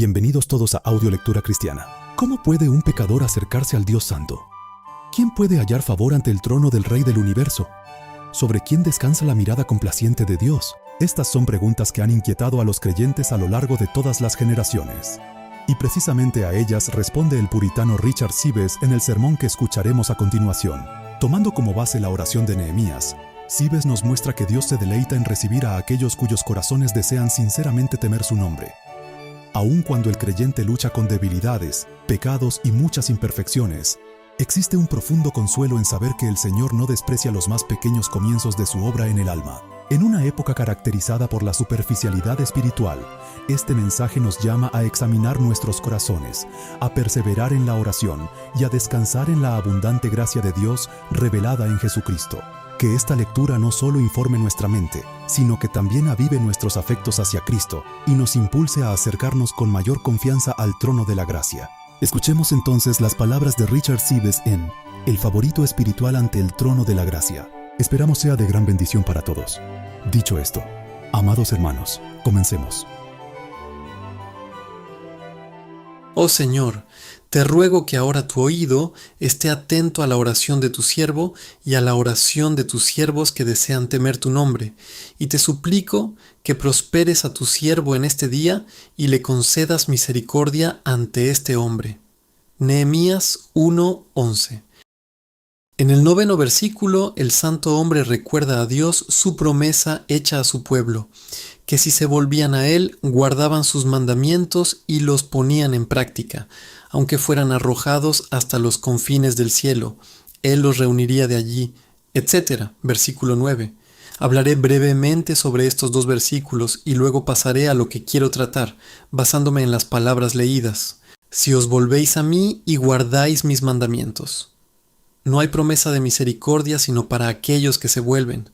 Bienvenidos todos a Audio Lectura Cristiana. ¿Cómo puede un pecador acercarse al Dios Santo? ¿Quién puede hallar favor ante el trono del Rey del Universo? ¿Sobre quién descansa la mirada complaciente de Dios? Estas son preguntas que han inquietado a los creyentes a lo largo de todas las generaciones. Y precisamente a ellas responde el puritano Richard Sibbes en el sermón que escucharemos a continuación. Tomando como base la oración de Nehemías, Sibbes nos muestra que Dios se deleita en recibir a aquellos cuyos corazones desean sinceramente temer su nombre. Aun cuando el creyente lucha con debilidades, pecados y muchas imperfecciones, existe un profundo consuelo en saber que el Señor no desprecia los más pequeños comienzos de su obra en el alma. En una época caracterizada por la superficialidad espiritual, este mensaje nos llama a examinar nuestros corazones, a perseverar en la oración y a descansar en la abundante gracia de Dios revelada en Jesucristo. Que esta lectura no solo informe nuestra mente, sino que también avive nuestros afectos hacia Cristo y nos impulse a acercarnos con mayor confianza al trono de la gracia. Escuchemos entonces las palabras de Richard Sibbes en El favorito espiritual ante el trono de la gracia. Esperamos sea de gran bendición para todos. Dicho esto, amados hermanos, comencemos. Oh Señor, te ruego que ahora tu oído esté atento a la oración de tu siervo y a la oración de tus siervos que desean temer tu nombre, y te suplico que prosperes a tu siervo en este día y le concedas misericordia ante este hombre. Nehemías 1:11. En el 9º versículo, el santo hombre recuerda a Dios su promesa hecha a su pueblo, que si se volvían a Él, guardaban sus mandamientos y los ponían en práctica, aunque fueran arrojados hasta los confines del cielo. Él los reuniría de allí, etc. Versículo 9. Hablaré brevemente sobre estos dos versículos y luego pasaré a lo que quiero tratar, basándome en las palabras leídas. Si os volvéis a mí y guardáis mis mandamientos. No hay promesa de misericordia sino para aquellos que se vuelven.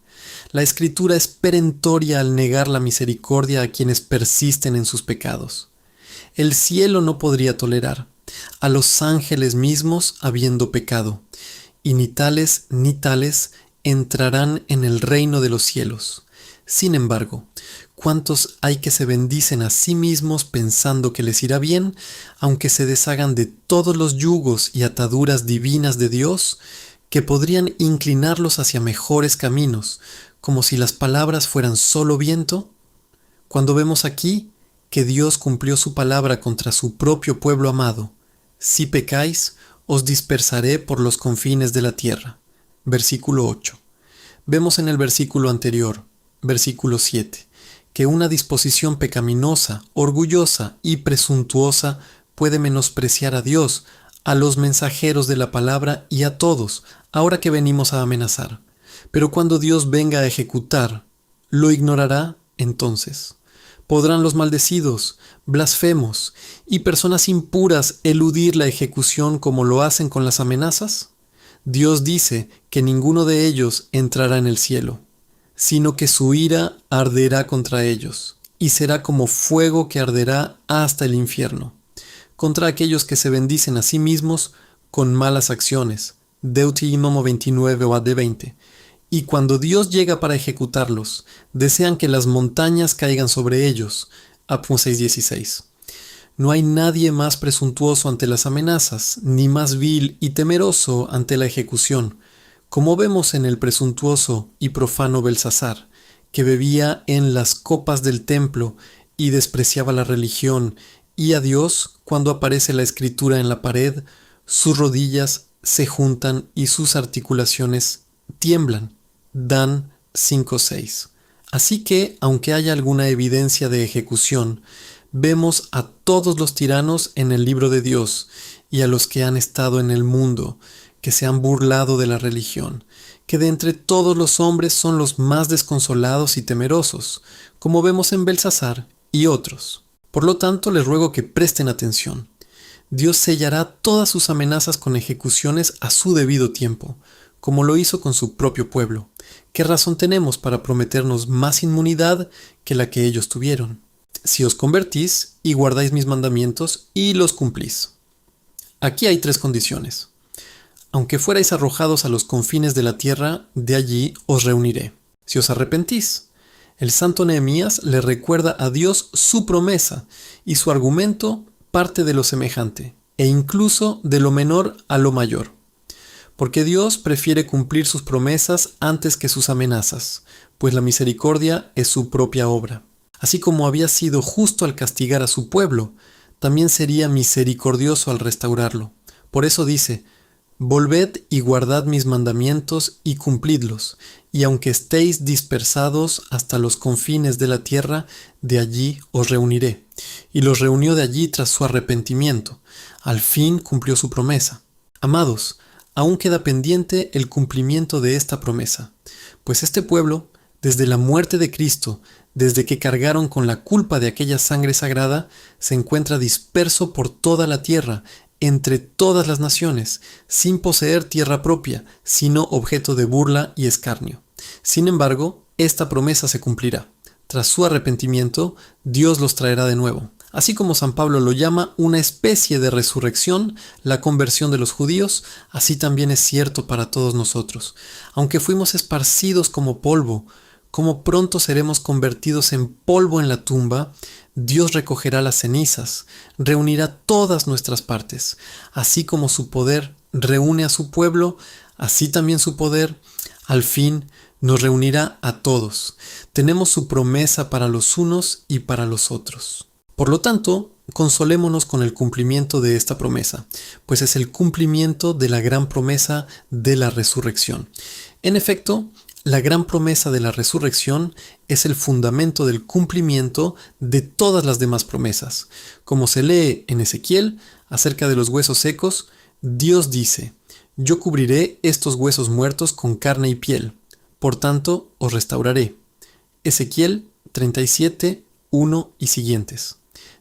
La Escritura es perentoria al negar la misericordia a quienes persisten en sus pecados. El cielo no podría tolerar a los ángeles mismos habiendo pecado, y ni tales entrarán en el reino de los cielos. Sin embargo, ¿cuántos hay que se bendicen a sí mismos pensando que les irá bien, aunque se deshagan de todos los yugos y ataduras divinas de Dios, que podrían inclinarlos hacia mejores caminos, como si las palabras fueran solo viento? Cuando vemos aquí que Dios cumplió su palabra contra su propio pueblo amado, si pecáis, os dispersaré por los confines de la tierra. Versículo 8. Vemos en el versículo anterior, versículo 7, que una disposición pecaminosa, orgullosa y presuntuosa puede menospreciar a Dios, a los mensajeros de la palabra y a todos, ahora que venimos a amenazar. Pero cuando Dios venga a ejecutar, ¿lo ignorará entonces? ¿Podrán los maldecidos, blasfemos y personas impuras eludir la ejecución como lo hacen con las amenazas? Dios dice que ninguno de ellos entrará en el cielo, sino que su ira arderá contra ellos, y será como fuego que arderá hasta el infierno, contra aquellos que se bendicen a sí mismos con malas acciones. Deuteronomio 29 o AD 20. Y cuando Dios llega para ejecutarlos, desean que las montañas caigan sobre ellos. Apocalipsis 6:16. No hay nadie más presuntuoso ante las amenazas, ni más vil y temeroso ante la ejecución, como vemos en el presuntuoso y profano Belsasar, que bebía en las copas del templo y despreciaba la religión, y a Dios, cuando aparece la escritura en la pared, sus rodillas se juntan y sus articulaciones tiemblan. Dan 5:6. Así que, aunque haya alguna evidencia de ejecución, vemos a todos los tiranos en el libro de Dios y a los que han estado en el mundo, que se han burlado de la religión, que de entre todos los hombres son los más desconsolados y temerosos, como vemos en Belsasar y otros. Por lo tanto, les ruego que presten atención. Dios sellará todas sus amenazas con ejecuciones a su debido tiempo, como lo hizo con su propio pueblo. ¿Qué razón tenemos para prometernos más inmunidad que la que ellos tuvieron? Si os convertís y guardáis mis mandamientos y los cumplís. Aquí hay 3 condiciones. Aunque fuerais arrojados a los confines de la tierra, de allí os reuniré. Si os arrepentís, El santo Nehemías le recuerda a Dios su promesa y su argumento parte de lo semejante e incluso de lo menor a lo mayor. Porque Dios prefiere cumplir sus promesas antes que sus amenazas, pues la misericordia es su propia obra. Así como había sido justo al castigar a su pueblo, también sería misericordioso al restaurarlo. Por eso dice: volved y guardad mis mandamientos y cumplidlos, y aunque estéis dispersados hasta los confines de la tierra, de allí os reuniré. Y los reunió de allí tras su arrepentimiento. Al fin cumplió su promesa. Amados, aún queda pendiente el cumplimiento de esta promesa, pues este pueblo, desde la muerte de Cristo, desde que cargaron con la culpa de aquella sangre sagrada, se encuentra disperso por toda la tierra, entre todas las naciones, sin poseer tierra propia, sino objeto de burla y escarnio. Sin embargo, esta promesa se cumplirá. Tras su arrepentimiento, Dios los traerá de nuevo. Así como San Pablo lo llama una especie de resurrección, la conversión de los judíos, así también es cierto para todos nosotros. Aunque fuimos esparcidos como polvo, como pronto seremos convertidos en polvo en la tumba, Dios recogerá las cenizas, reunirá todas nuestras partes. Así como su poder reúne a su pueblo, así también su poder, al fin, nos reunirá a todos. Tenemos su promesa para los unos y para los otros. Por lo tanto, consolémonos con el cumplimiento de esta promesa, pues es el cumplimiento de la gran promesa de la resurrección. En efecto, la gran promesa de la resurrección es el fundamento del cumplimiento de todas las demás promesas. Como se lee en Ezequiel, acerca de los huesos secos, Dios dice: yo cubriré estos huesos muertos con carne y piel, por tanto os restauraré. Ezequiel 37, 1 y siguientes.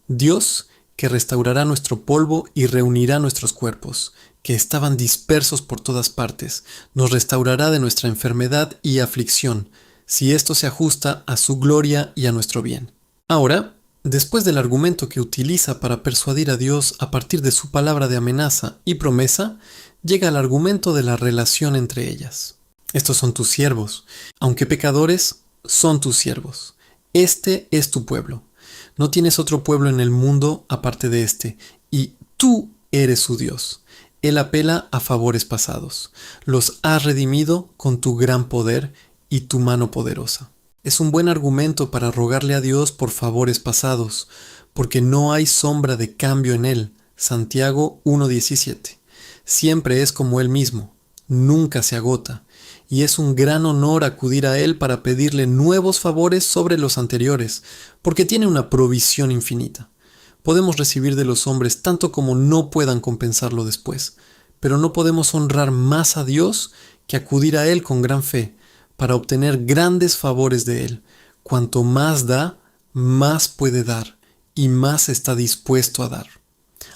Dios, que restaurará nuestro polvo y reunirá nuestros cuerpos, que estaban dispersos por todas partes, nos restaurará de nuestra enfermedad y aflicción, si esto se ajusta a su gloria y a nuestro bien. Ahora, después del argumento que utiliza para persuadir a Dios a partir de su palabra de amenaza y promesa, llega el argumento de la relación entre ellas. Estos son tus siervos, aunque pecadores, son tus siervos. Este es tu pueblo. No tienes otro pueblo en el mundo aparte de este, y tú eres su Dios. Él apela a favores pasados. Los has redimido con tu gran poder y tu mano poderosa. Es un buen argumento para rogarle a Dios por favores pasados, porque no hay sombra de cambio en Él. Santiago 1:17. Siempre es como Él mismo, nunca se agota, y es un gran honor acudir a Él para pedirle nuevos favores sobre los anteriores, porque tiene una provisión infinita. Podemos recibir de los hombres tanto como no puedan compensarlo después, pero no podemos honrar más a Dios que acudir a Él con gran fe, para obtener grandes favores de Él. Cuanto más da, más puede dar, y más está dispuesto a dar.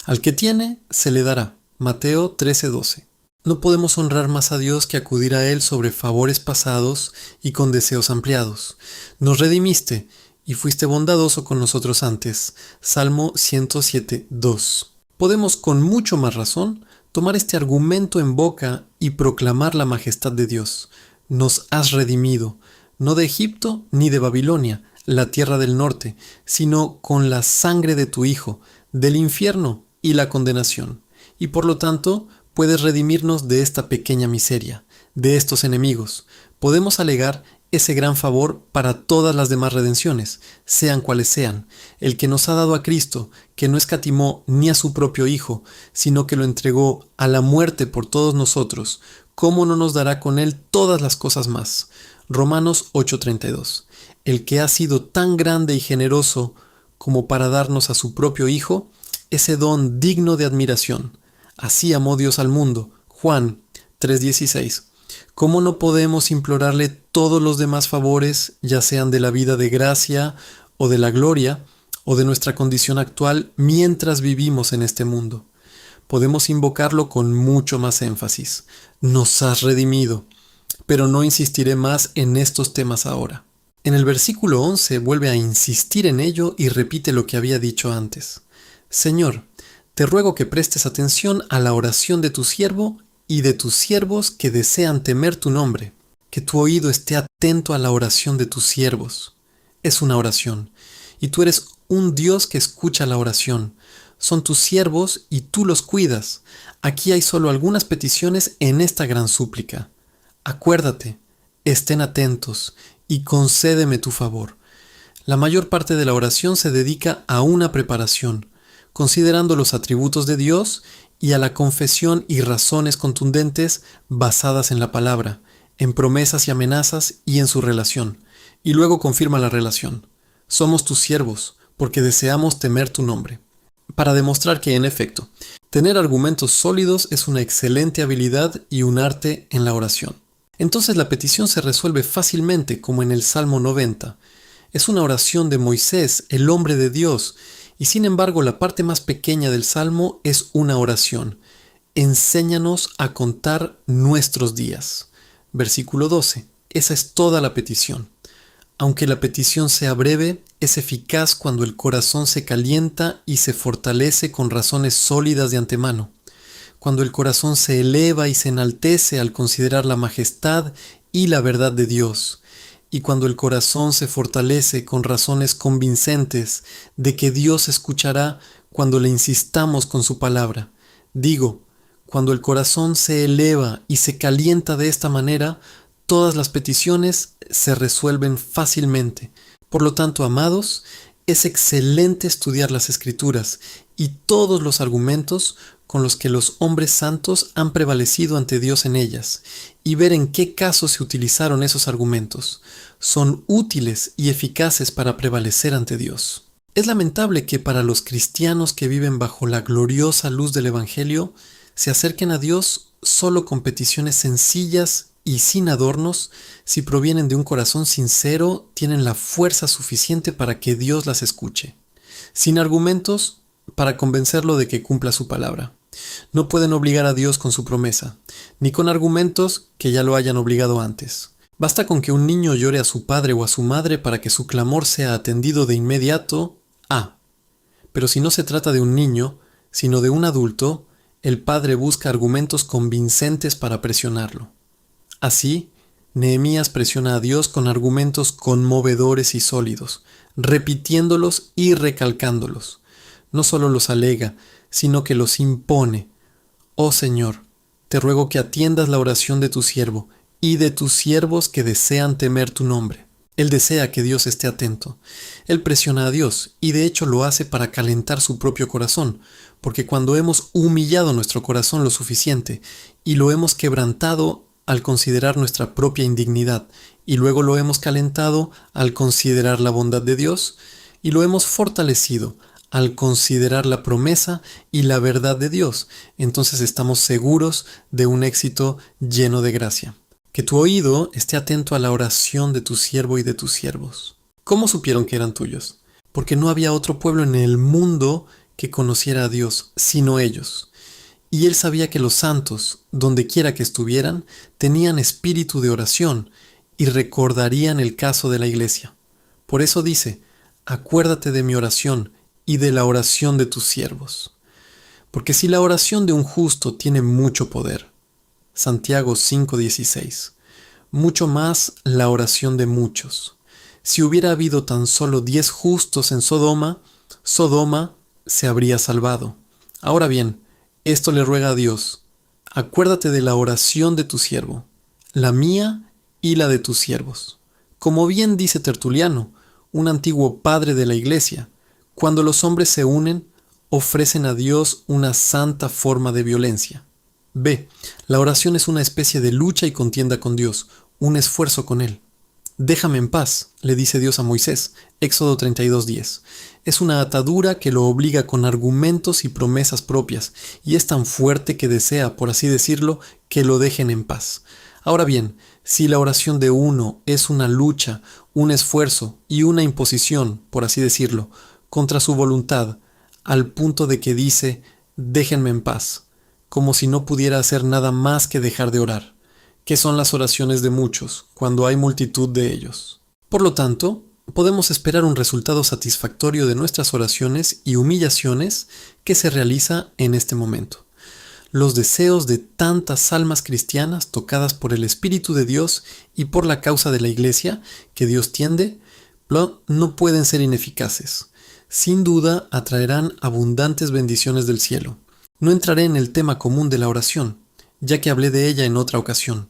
Al que tiene, se le dará. Mateo 13:12. No podemos honrar más a Dios que acudir a Él sobre favores pasados y con deseos ampliados. Nos redimiste y fuiste bondadoso con nosotros antes. Salmo 107:2. Podemos con mucho más razón tomar este argumento en boca y proclamar la majestad de Dios. Nos has redimido, no de Egipto ni de Babilonia, la tierra del norte, sino con la sangre de tu Hijo, del infierno y la condenación. Y por lo tanto, puedes redimirnos de esta pequeña miseria, de estos enemigos. Podemos alegar ese gran favor para todas las demás redenciones, sean cuales sean. El que nos ha dado a Cristo, que no escatimó ni a su propio Hijo, sino que lo entregó a la muerte por todos nosotros, ¿cómo no nos dará con Él todas las cosas más? Romanos 8:32. El que ha sido tan grande y generoso como para darnos a su propio Hijo, ese don digno de admiración. Así amó Dios al mundo. Juan 3:16. ¿Cómo no podemos implorarle todos los demás favores, ya sean de la vida de gracia o de la gloria, o de nuestra condición actual mientras vivimos en este mundo? Podemos invocarlo con mucho más énfasis. Nos has redimido, pero no insistiré más en estos temas ahora. En el versículo 11 vuelve a insistir en ello y repite lo que había dicho antes. Señor, te ruego que prestes atención a la oración de tu siervo y de tus siervos que desean temer tu nombre, que tu oído esté atento a la oración de tus siervos. es una oración, y tú eres un Dios que escucha la oración. Son tus siervos y tú los cuidas. Aquí hay solo algunas peticiones en esta gran súplica. Acuérdate, estén atentos y concédeme tu favor. La mayor parte de la oración se dedica a una preparación, considerando los atributos de Dios y a la confesión y razones contundentes basadas en la palabra, en promesas y amenazas y en su relación. Y luego confirma la relación. Somos tus siervos, porque deseamos temer tu nombre. Para demostrar que, en efecto, tener argumentos sólidos es una excelente habilidad y un arte en la oración. Entonces la petición se resuelve fácilmente, como en el Salmo 90. Es una oración de Moisés, el hombre de Dios, y sin embargo la parte más pequeña del Salmo es una oración. Enséñanos a contar nuestros días. Versículo 12. Esa es toda la petición. Aunque la petición sea breve, es eficaz cuando el corazón se calienta y se fortalece con razones sólidas de antemano. Cuando el corazón se eleva y se enaltece al considerar la majestad y la verdad de Dios. Y cuando el corazón se fortalece con razones convincentes de que Dios escuchará cuando le insistamos con su palabra. Digo, cuando el corazón se eleva y se calienta de esta manera, todas las peticiones se resuelven fácilmente. Por lo tanto, amados, es excelente estudiar las Escrituras y todos los argumentos con los que los hombres santos han prevalecido ante Dios en ellas, y ver en qué casos se utilizaron esos argumentos. Son útiles y eficaces para prevalecer ante Dios. Es lamentable que para los cristianos que viven bajo la gloriosa luz del Evangelio, se acerquen a Dios solo con peticiones sencillas y sin adornos. Si provienen de un corazón sincero, tienen la fuerza suficiente para que Dios las escuche. Sin argumentos, para convencerlo de que cumpla su palabra. No pueden obligar a Dios con su promesa, ni con argumentos que ya lo hayan obligado antes. Basta con que un niño llore a su padre o a su madre para que su clamor sea atendido de inmediato. Pero si no se trata de un niño, sino de un adulto, el padre busca argumentos convincentes para presionarlo. Así, Nehemías presiona a Dios con argumentos conmovedores y sólidos, repitiéndolos y recalcándolos. No solo los alega, sino que los impone. Oh Señor, te ruego que atiendas la oración de tu siervo y de tus siervos que desean temer tu nombre. Él desea que Dios esté atento. Él presiona a Dios y de hecho lo hace para calentar su propio corazón, porque cuando hemos humillado nuestro corazón lo suficiente y lo hemos quebrantado al considerar nuestra propia indignidad, y luego lo hemos calentado al considerar la bondad de Dios, y lo hemos fortalecido al considerar la promesa y la verdad de Dios, entonces estamos seguros de un éxito lleno de gracia. Que tu oído esté atento a la oración de tu siervo y de tus siervos. ¿Cómo supieron que eran tuyos? Porque no había otro pueblo en el mundo que conociera a Dios, sino ellos. Y él sabía que los santos, donde quiera que estuvieran, tenían espíritu de oración y recordarían el caso de la iglesia. Por eso dice, acuérdate de mi oración y de la oración de tus siervos. Porque si la oración de un justo tiene mucho poder, Santiago 5:16, mucho más la oración de muchos. Si hubiera habido tan solo 10 justos en Sodoma, Sodoma se habría salvado. Ahora bien, esto le ruega a Dios, acuérdate de la oración de tu siervo, la mía y la de tus siervos. Como bien dice Tertuliano, un antiguo padre de la iglesia, cuando los hombres se unen, ofrecen a Dios una santa forma de violencia. B. La oración es una especie de lucha y contienda con Dios, un esfuerzo con Él. Déjame en paz, le dice Dios a Moisés, Éxodo 32:10. Es una atadura que lo obliga con argumentos y promesas propias, y es tan fuerte que desea, por así decirlo, que lo dejen en paz. Ahora bien, si la oración de uno es una lucha, un esfuerzo y una imposición, por así decirlo, contra su voluntad, al punto de que dice, déjenme en paz, como si no pudiera hacer nada más que dejar de orar, que son las oraciones de muchos, cuando hay multitud de ellos. Por lo tanto, podemos esperar un resultado satisfactorio de nuestras oraciones y humillaciones que se realiza en este momento. Los deseos de tantas almas cristianas tocadas por el Espíritu de Dios y por la causa de la Iglesia que Dios tiende, no pueden ser ineficaces. Sin duda atraerán abundantes bendiciones del cielo. No entraré en el tema común de la oración, ya que hablé de ella en otra ocasión,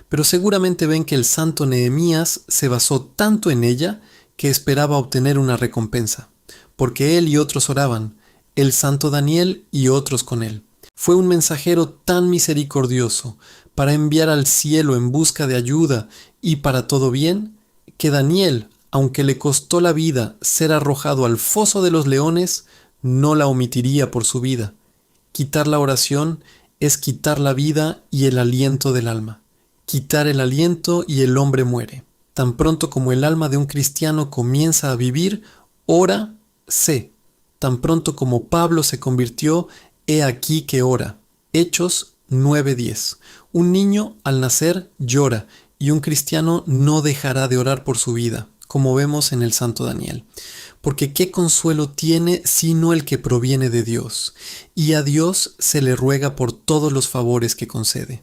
pero seguramente ven que el santo Nehemías se basó tanto en ella que esperaba obtener una recompensa, porque él y otros oraban, el santo Daniel y otros con él. Fue un mensajero tan misericordioso para enviar al cielo en busca de ayuda y para todo bien, que Daniel, aunque le costó la vida ser arrojado al foso de los leones, no la omitiría por su vida. Quitar la oración es quitar la vida y el aliento del alma. Quitar el aliento y el hombre muere. Tan pronto como el alma de un cristiano comienza a vivir, ora, sé. Tan pronto como Pablo se convirtió, he aquí que ora. Hechos 9:10. Un niño al nacer llora y un cristiano no dejará de orar por su vida, como vemos en el santo Daniel. Porque ¿qué consuelo tiene sino el que proviene de Dios? Y a Dios se le ruega por todos los favores que concede.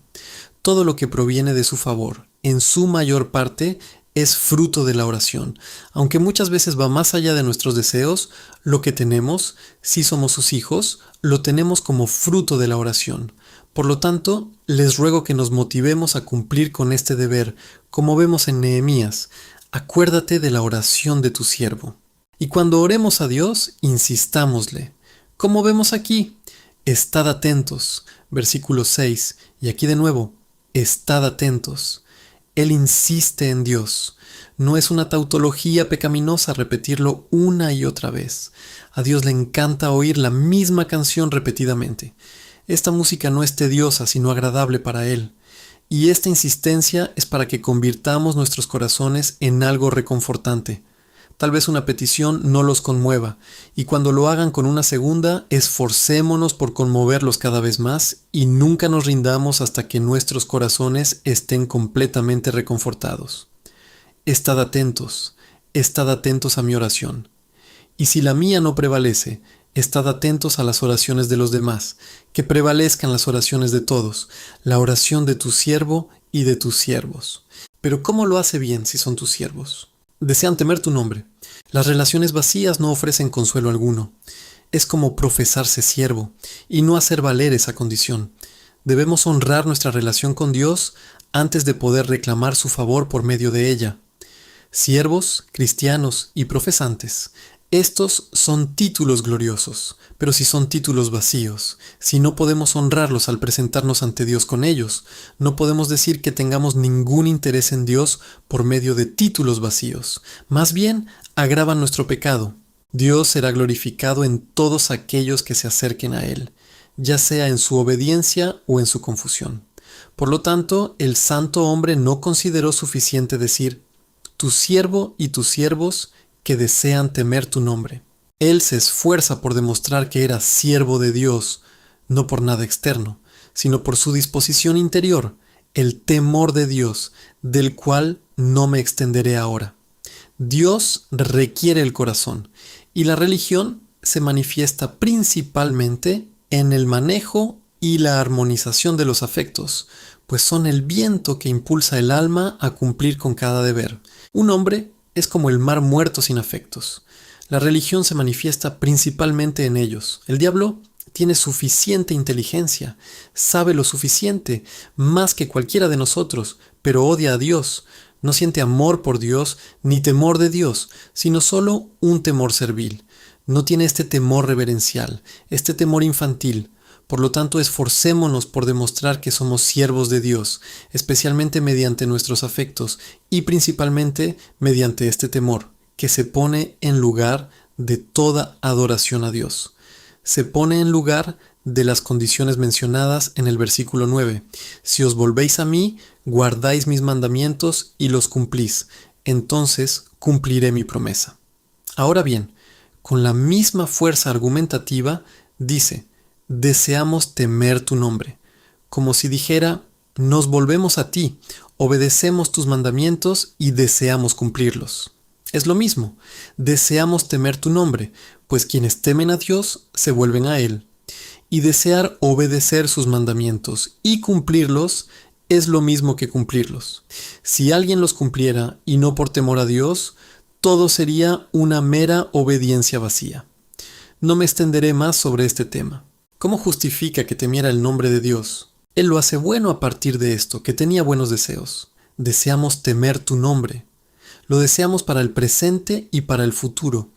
Todo lo que proviene de su favor, en su mayor parte, es fruto de la oración. Aunque muchas veces va más allá de nuestros deseos, lo que tenemos, si somos sus hijos, lo tenemos como fruto de la oración. Por lo tanto, les ruego que nos motivemos a cumplir con este deber, como vemos en Nehemías. Acuérdate de la oración de tu siervo. Y cuando oremos a Dios, insistámosle. Como vemos aquí, estad atentos, versículo 6, y aquí de nuevo, estad atentos. Él insiste en Dios. No es una tautología pecaminosa repetirlo una y otra vez. A Dios le encanta oír la misma canción repetidamente. Esta música no es tediosa, sino agradable para Él. Y esta insistencia es para que convirtamos nuestros corazones en algo reconfortante. Tal vez una petición no los conmueva, y cuando lo hagan con una segunda, esforcémonos por conmoverlos cada vez más y nunca nos rindamos hasta que nuestros corazones estén completamente reconfortados. Estad atentos a mi oración. Y si la mía no prevalece, estad atentos a las oraciones de los demás, que prevalezcan las oraciones de todos, la oración de tu siervo y de tus siervos. Pero ¿cómo lo hace bien si son tus siervos? Desean temer tu nombre. Las relaciones vacías no ofrecen consuelo alguno. Es como profesarse siervo y no hacer valer esa condición. Debemos honrar nuestra relación con Dios antes de poder reclamar su favor por medio de ella. Siervos, cristianos y profesantes. Estos son títulos gloriosos, pero si son títulos vacíos, si no podemos honrarlos al presentarnos ante Dios con ellos, no podemos decir que tengamos ningún interés en Dios por medio de títulos vacíos. Más bien, agravan nuestro pecado. Dios será glorificado en todos aquellos que se acerquen a Él, ya sea en su obediencia o en su confusión. Por lo tanto, el santo hombre no consideró suficiente decir, tu siervo y tus siervos que desean temer tu nombre. Él se esfuerza por demostrar que era siervo de Dios, no por nada externo, sino por su disposición interior, el temor de Dios, del cual no me extenderé ahora. Dios requiere el corazón, y la religión se manifiesta principalmente en el manejo y la armonización de los afectos, pues son el viento que impulsa el alma a cumplir con cada deber. Un hombre es como el mar muerto sin afectos. La religión se manifiesta principalmente en ellos. El diablo tiene suficiente inteligencia, sabe lo suficiente, más que cualquiera de nosotros, pero odia a Dios. No siente amor por Dios ni temor de Dios, sino solo un temor servil. No tiene este temor reverencial, este temor infantil. Por lo tanto, esforcémonos por demostrar que somos siervos de Dios, especialmente mediante nuestros afectos y principalmente mediante este temor, que se pone en lugar de toda adoración a Dios. Se pone en lugar de las condiciones mencionadas en el versículo 9. Si os volvéis a mí, guardáis mis mandamientos y los cumplís, entonces cumpliré mi promesa. Ahora bien, con la misma fuerza argumentativa, dice, deseamos temer tu nombre, como si dijera, nos volvemos a ti, obedecemos tus mandamientos y deseamos cumplirlos. Es lo mismo, deseamos temer tu nombre, pues quienes temen a Dios se vuelven a Él. Y desear obedecer sus mandamientos y cumplirlos es lo mismo que cumplirlos. Si alguien los cumpliera y no por temor a Dios, todo sería una mera obediencia vacía. No me extenderé más sobre este tema. ¿Cómo justifica que temiera el nombre de Dios? Él lo hace bueno a partir de esto, que tenía buenos deseos. Deseamos temer tu nombre. Lo deseamos para el presente y para el futuro,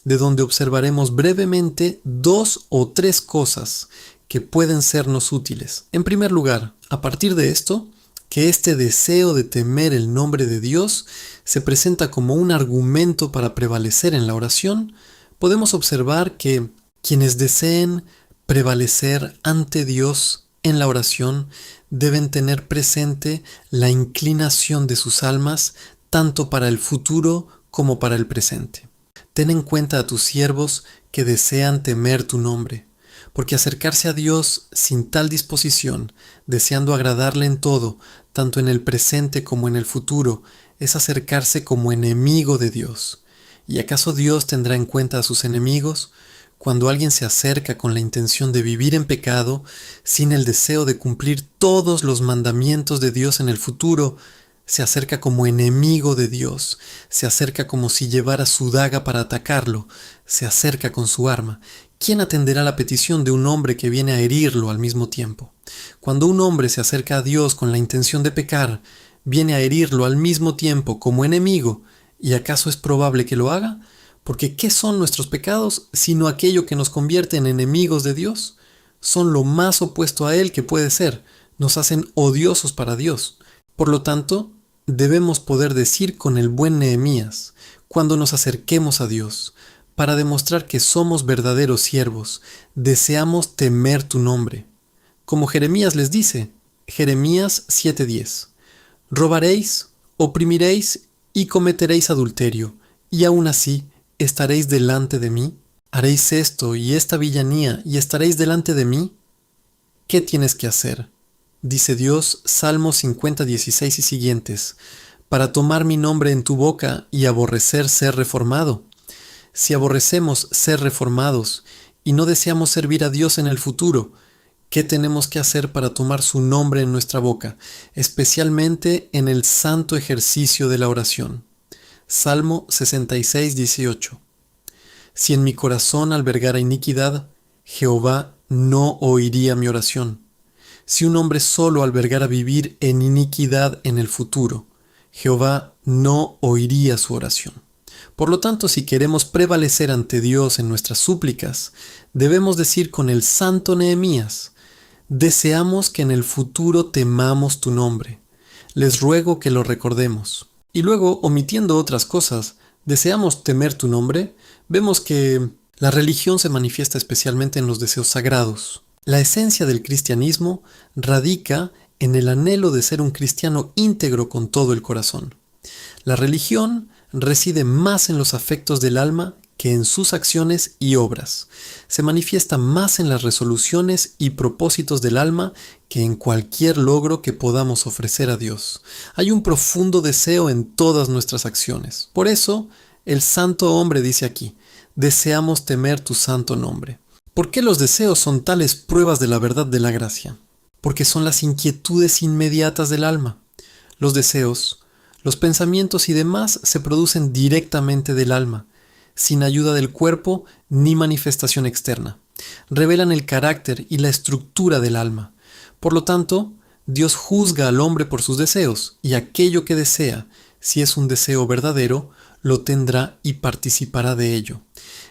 de donde observaremos brevemente 2 o 3 cosas que pueden sernos útiles. En primer lugar, a partir de esto, que este deseo de temer el nombre de Dios se presenta como un argumento para prevalecer en la oración, podemos observar que quienes deseen prevalecer ante Dios en la oración deben tener presente la inclinación de sus almas tanto para el futuro como para el presente. Ten en cuenta a tus siervos que desean temer tu nombre, porque acercarse a Dios sin tal disposición, deseando agradarle en todo, tanto en el presente como en el futuro, es acercarse como enemigo de Dios. ¿Y acaso Dios tendrá en cuenta a sus enemigos? Cuando alguien se acerca con la intención de vivir en pecado, sin el deseo de cumplir todos los mandamientos de Dios en el futuro, se acerca como enemigo de Dios, se acerca como si llevara su daga para atacarlo, se acerca con su arma. ¿Quién atenderá la petición de un hombre que viene a herirlo al mismo tiempo? Cuando un hombre se acerca a Dios con la intención de pecar, viene a herirlo al mismo tiempo como enemigo, ¿y acaso es probable que lo haga? Porque ¿qué son nuestros pecados sino aquello que nos convierte en enemigos de Dios? Son lo más opuesto a Él que puede ser, nos hacen odiosos para Dios. Por lo tanto, debemos poder decir con el buen Nehemías, cuando nos acerquemos a Dios, para demostrar que somos verdaderos siervos, deseamos temer tu nombre. Como Jeremías les dice, Jeremías 7:10, robaréis, oprimiréis y cometeréis adulterio, y aún así estaréis delante de mí. ¿Haréis esto y esta villanía y estaréis delante de mí? ¿Qué tienes que hacer? Dice Dios, Salmo 50:16 y siguientes, para tomar mi nombre en tu boca y aborrecer ser reformado. Si aborrecemos ser reformados y no deseamos servir a Dios en el futuro, ¿qué tenemos que hacer para tomar su nombre en nuestra boca, especialmente en el santo ejercicio de la oración? Salmo 66:18. Si en mi corazón albergara iniquidad, Jehová no oiría mi oración. Si un hombre solo albergara vivir en iniquidad en el futuro, Jehová no oiría su oración. Por lo tanto, si queremos prevalecer ante Dios en nuestras súplicas, debemos decir con el santo Nehemías, deseamos que en el futuro temamos tu nombre. Les ruego que lo recordemos. Y luego, omitiendo otras cosas, deseamos temer tu nombre, vemos que la religión se manifiesta especialmente en los deseos sagrados. La esencia del cristianismo radica en el anhelo de ser un cristiano íntegro con todo el corazón. La religión reside más en los afectos del alma que en sus acciones y obras. Se manifiesta más en las resoluciones y propósitos del alma que en cualquier logro que podamos ofrecer a Dios. Hay un profundo deseo en todas nuestras acciones. Por eso, el santo hombre dice aquí, deseamos temer tu santo nombre. ¿Por qué los deseos son tales pruebas de la verdad de la gracia? Porque son las inquietudes inmediatas del alma. Los deseos, los pensamientos y demás se producen directamente del alma, sin ayuda del cuerpo ni manifestación externa. Revelan el carácter y la estructura del alma. Por lo tanto, Dios juzga al hombre por sus deseos, y aquello que desea, si es un deseo verdadero, lo tendrá y participará de ello.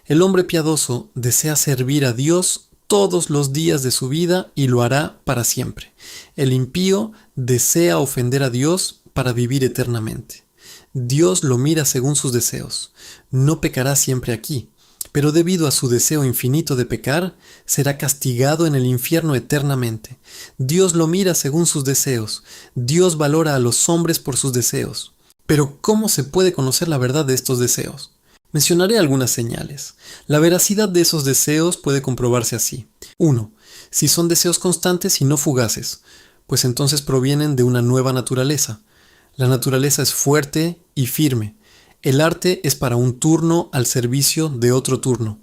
El hombre piadoso desea servir a Dios todos los días de su vida y lo hará para siempre. El impío desea ofender a Dios para vivir eternamente. Dios lo mira según sus deseos. No pecará siempre aquí, pero debido a su deseo infinito de pecar, será castigado en el infierno eternamente. Dios lo mira según sus deseos. Dios valora a los hombres por sus deseos. Pero ¿cómo se puede conocer la verdad de estos deseos? Mencionaré algunas señales. La veracidad de esos deseos puede comprobarse así. 1. Si son deseos constantes y no fugaces, pues entonces provienen de una nueva naturaleza. La naturaleza es fuerte y firme. El arte es para un turno al servicio de otro turno.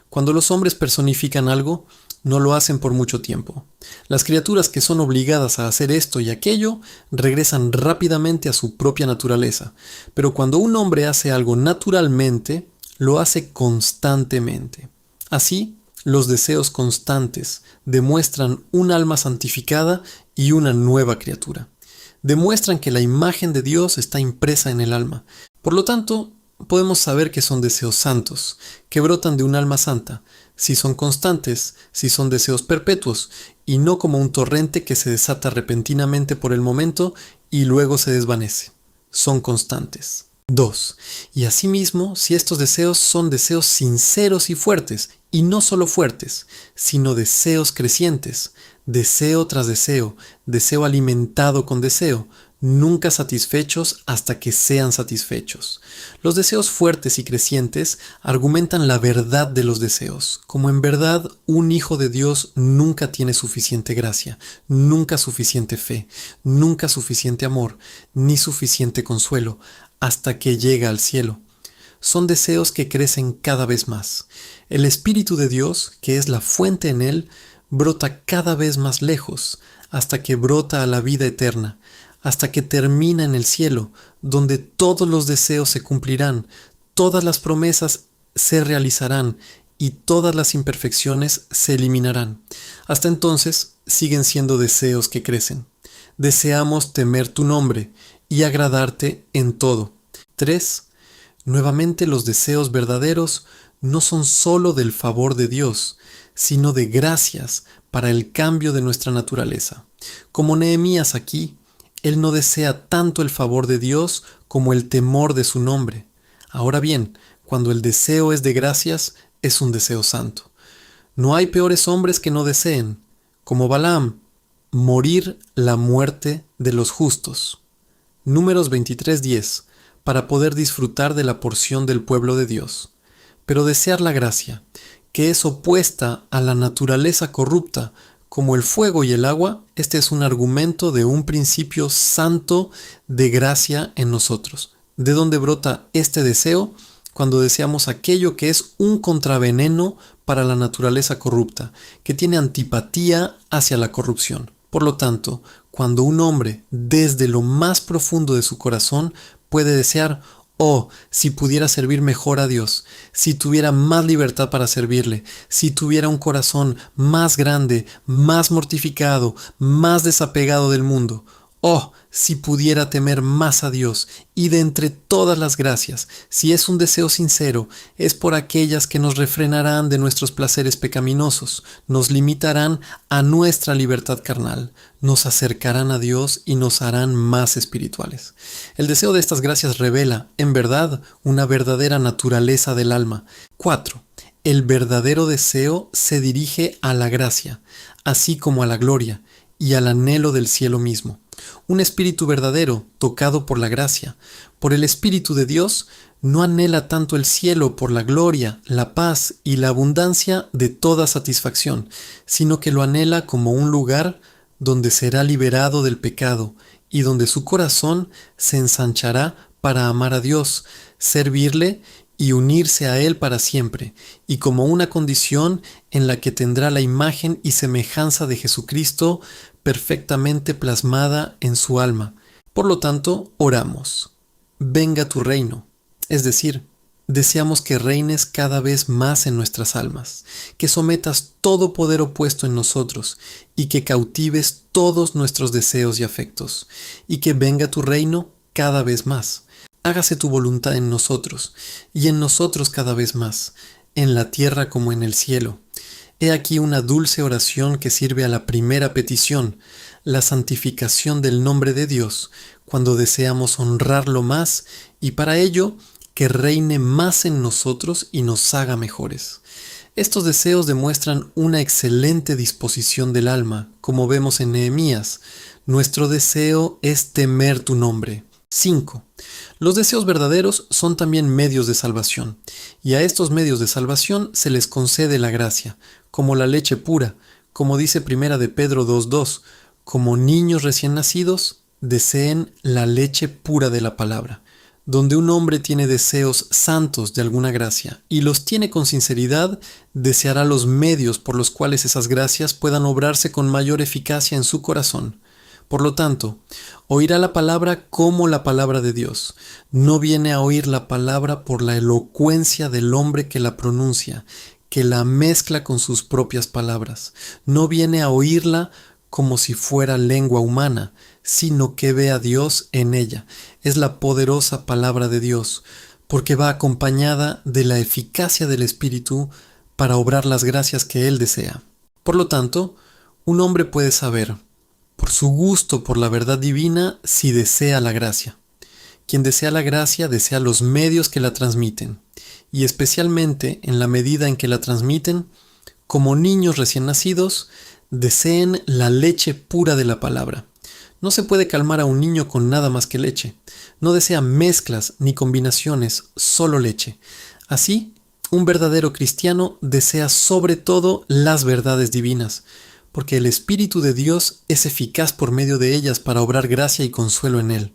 Cuando los hombres personifican algo, no lo hacen por mucho tiempo. Las criaturas que son obligadas a hacer esto y aquello regresan rápidamente a su propia naturaleza, pero cuando un hombre hace algo naturalmente, lo hace constantemente. Así, los deseos constantes demuestran un alma santificada y una nueva criatura. Demuestran que la imagen de Dios está impresa en el alma. Por lo tanto, podemos saber que son deseos santos, que brotan de un alma santa, si son constantes, si son deseos perpetuos, y no como un torrente que se desata repentinamente por el momento y luego se desvanece. Son constantes. 2. Y asimismo, si estos deseos son deseos sinceros y fuertes, y no solo fuertes, sino deseos crecientes, deseo tras deseo, deseo alimentado con deseo, nunca satisfechos hasta que sean satisfechos. Los deseos fuertes y crecientes argumentan la verdad de los deseos, como en verdad un hijo de Dios nunca tiene suficiente gracia, nunca suficiente fe, nunca suficiente amor, ni suficiente consuelo, hasta que llega al cielo. Son deseos que crecen cada vez más. El Espíritu de Dios, que es la fuente en él, brota cada vez más lejos, hasta que brota a la vida eterna, hasta que termina en el cielo, donde todos los deseos se cumplirán, todas las promesas se realizarán y todas las imperfecciones se eliminarán. Hasta entonces siguen siendo deseos que crecen. Deseamos temer tu nombre y agradarte en todo. 3. Nuevamente los deseos verdaderos no son sólo del favor de Dios, sino de gracias para el cambio de nuestra naturaleza. Como Nehemías aquí, él no desea tanto el favor de Dios como el temor de su nombre. Ahora bien, cuando el deseo es de gracias, es un deseo santo. No hay peores hombres que no deseen, como Balaam, morir la muerte de los justos. Números 23:10, para poder disfrutar de la porción del pueblo de Dios. Pero desear la gracia, que es opuesta a la naturaleza corrupta, como el fuego y el agua, este es un argumento de un principio santo de gracia en nosotros. ¿De dónde brota este deseo? Cuando deseamos aquello que es un contraveneno para la naturaleza corrupta, que tiene antipatía hacia la corrupción. Por lo tanto, cuando un hombre, desde lo más profundo de su corazón, puede desear, oh, si pudiera servir mejor a Dios, si tuviera más libertad para servirle, si tuviera un corazón más grande, más mortificado, más desapegado del mundo. Oh, si pudiera temer más a Dios, y de entre todas las gracias, si es un deseo sincero, es por aquellas que nos refrenarán de nuestros placeres pecaminosos, nos limitarán a nuestra libertad carnal, nos acercarán a Dios y nos harán más espirituales. El deseo de estas gracias revela, en verdad, una verdadera naturaleza del alma. 4. El verdadero deseo se dirige a la gracia, así como a la gloria y al anhelo del cielo mismo. Un espíritu verdadero, tocado por la gracia, por el Espíritu de Dios, no anhela tanto el cielo por la gloria, la paz y la abundancia de toda satisfacción, sino que lo anhela como un lugar donde será liberado del pecado y donde su corazón se ensanchará para amar a Dios, servirle y unirse a Él para siempre, y como una condición en la que tendrá la imagen y semejanza de Jesucristo perfectamente plasmada en su alma. Por lo tanto, oramos. Venga tu reino. Es decir, deseamos que reines cada vez más en nuestras almas, que sometas todo poder opuesto en nosotros y que cautives todos nuestros deseos y afectos, y que venga tu reino cada vez más. Hágase tu voluntad en nosotros, y en nosotros cada vez más, en la tierra como en el cielo. He aquí una dulce oración que sirve a la primera petición, la santificación del nombre de Dios, cuando deseamos honrarlo más, y para ello, que reine más en nosotros y nos haga mejores. Estos deseos demuestran una excelente disposición del alma, como vemos en Nehemías. Nuestro deseo es temer tu nombre. 5. Los deseos verdaderos son también medios de salvación, y a estos medios de salvación se les concede la gracia, como la leche pura, como dice 1 de Pedro 2:2, como niños recién nacidos, deseen la leche pura de la palabra. Donde un hombre tiene deseos santos de alguna gracia y los tiene con sinceridad, deseará los medios por los cuales esas gracias puedan obrarse con mayor eficacia en su corazón. Por lo tanto, oirá la palabra como la palabra de Dios. No viene a oír la palabra por la elocuencia del hombre que la pronuncia, que la mezcla con sus propias palabras. No viene a oírla como si fuera lengua humana, sino que ve a Dios en ella. Es la poderosa palabra de Dios, porque va acompañada de la eficacia del Espíritu para obrar las gracias que Él desea. Por lo tanto, un hombre puede saber, por su gusto por la verdad divina, si desea la gracia. Quien desea la gracia desea los medios que la transmiten, y especialmente en la medida en que la transmiten, como niños recién nacidos, deseen la leche pura de la palabra. No se puede calmar a un niño con nada más que leche. No desea mezclas ni combinaciones, solo leche. Así, un verdadero cristiano desea sobre todo las verdades divinas, porque el Espíritu de Dios es eficaz por medio de ellas para obrar gracia y consuelo en él.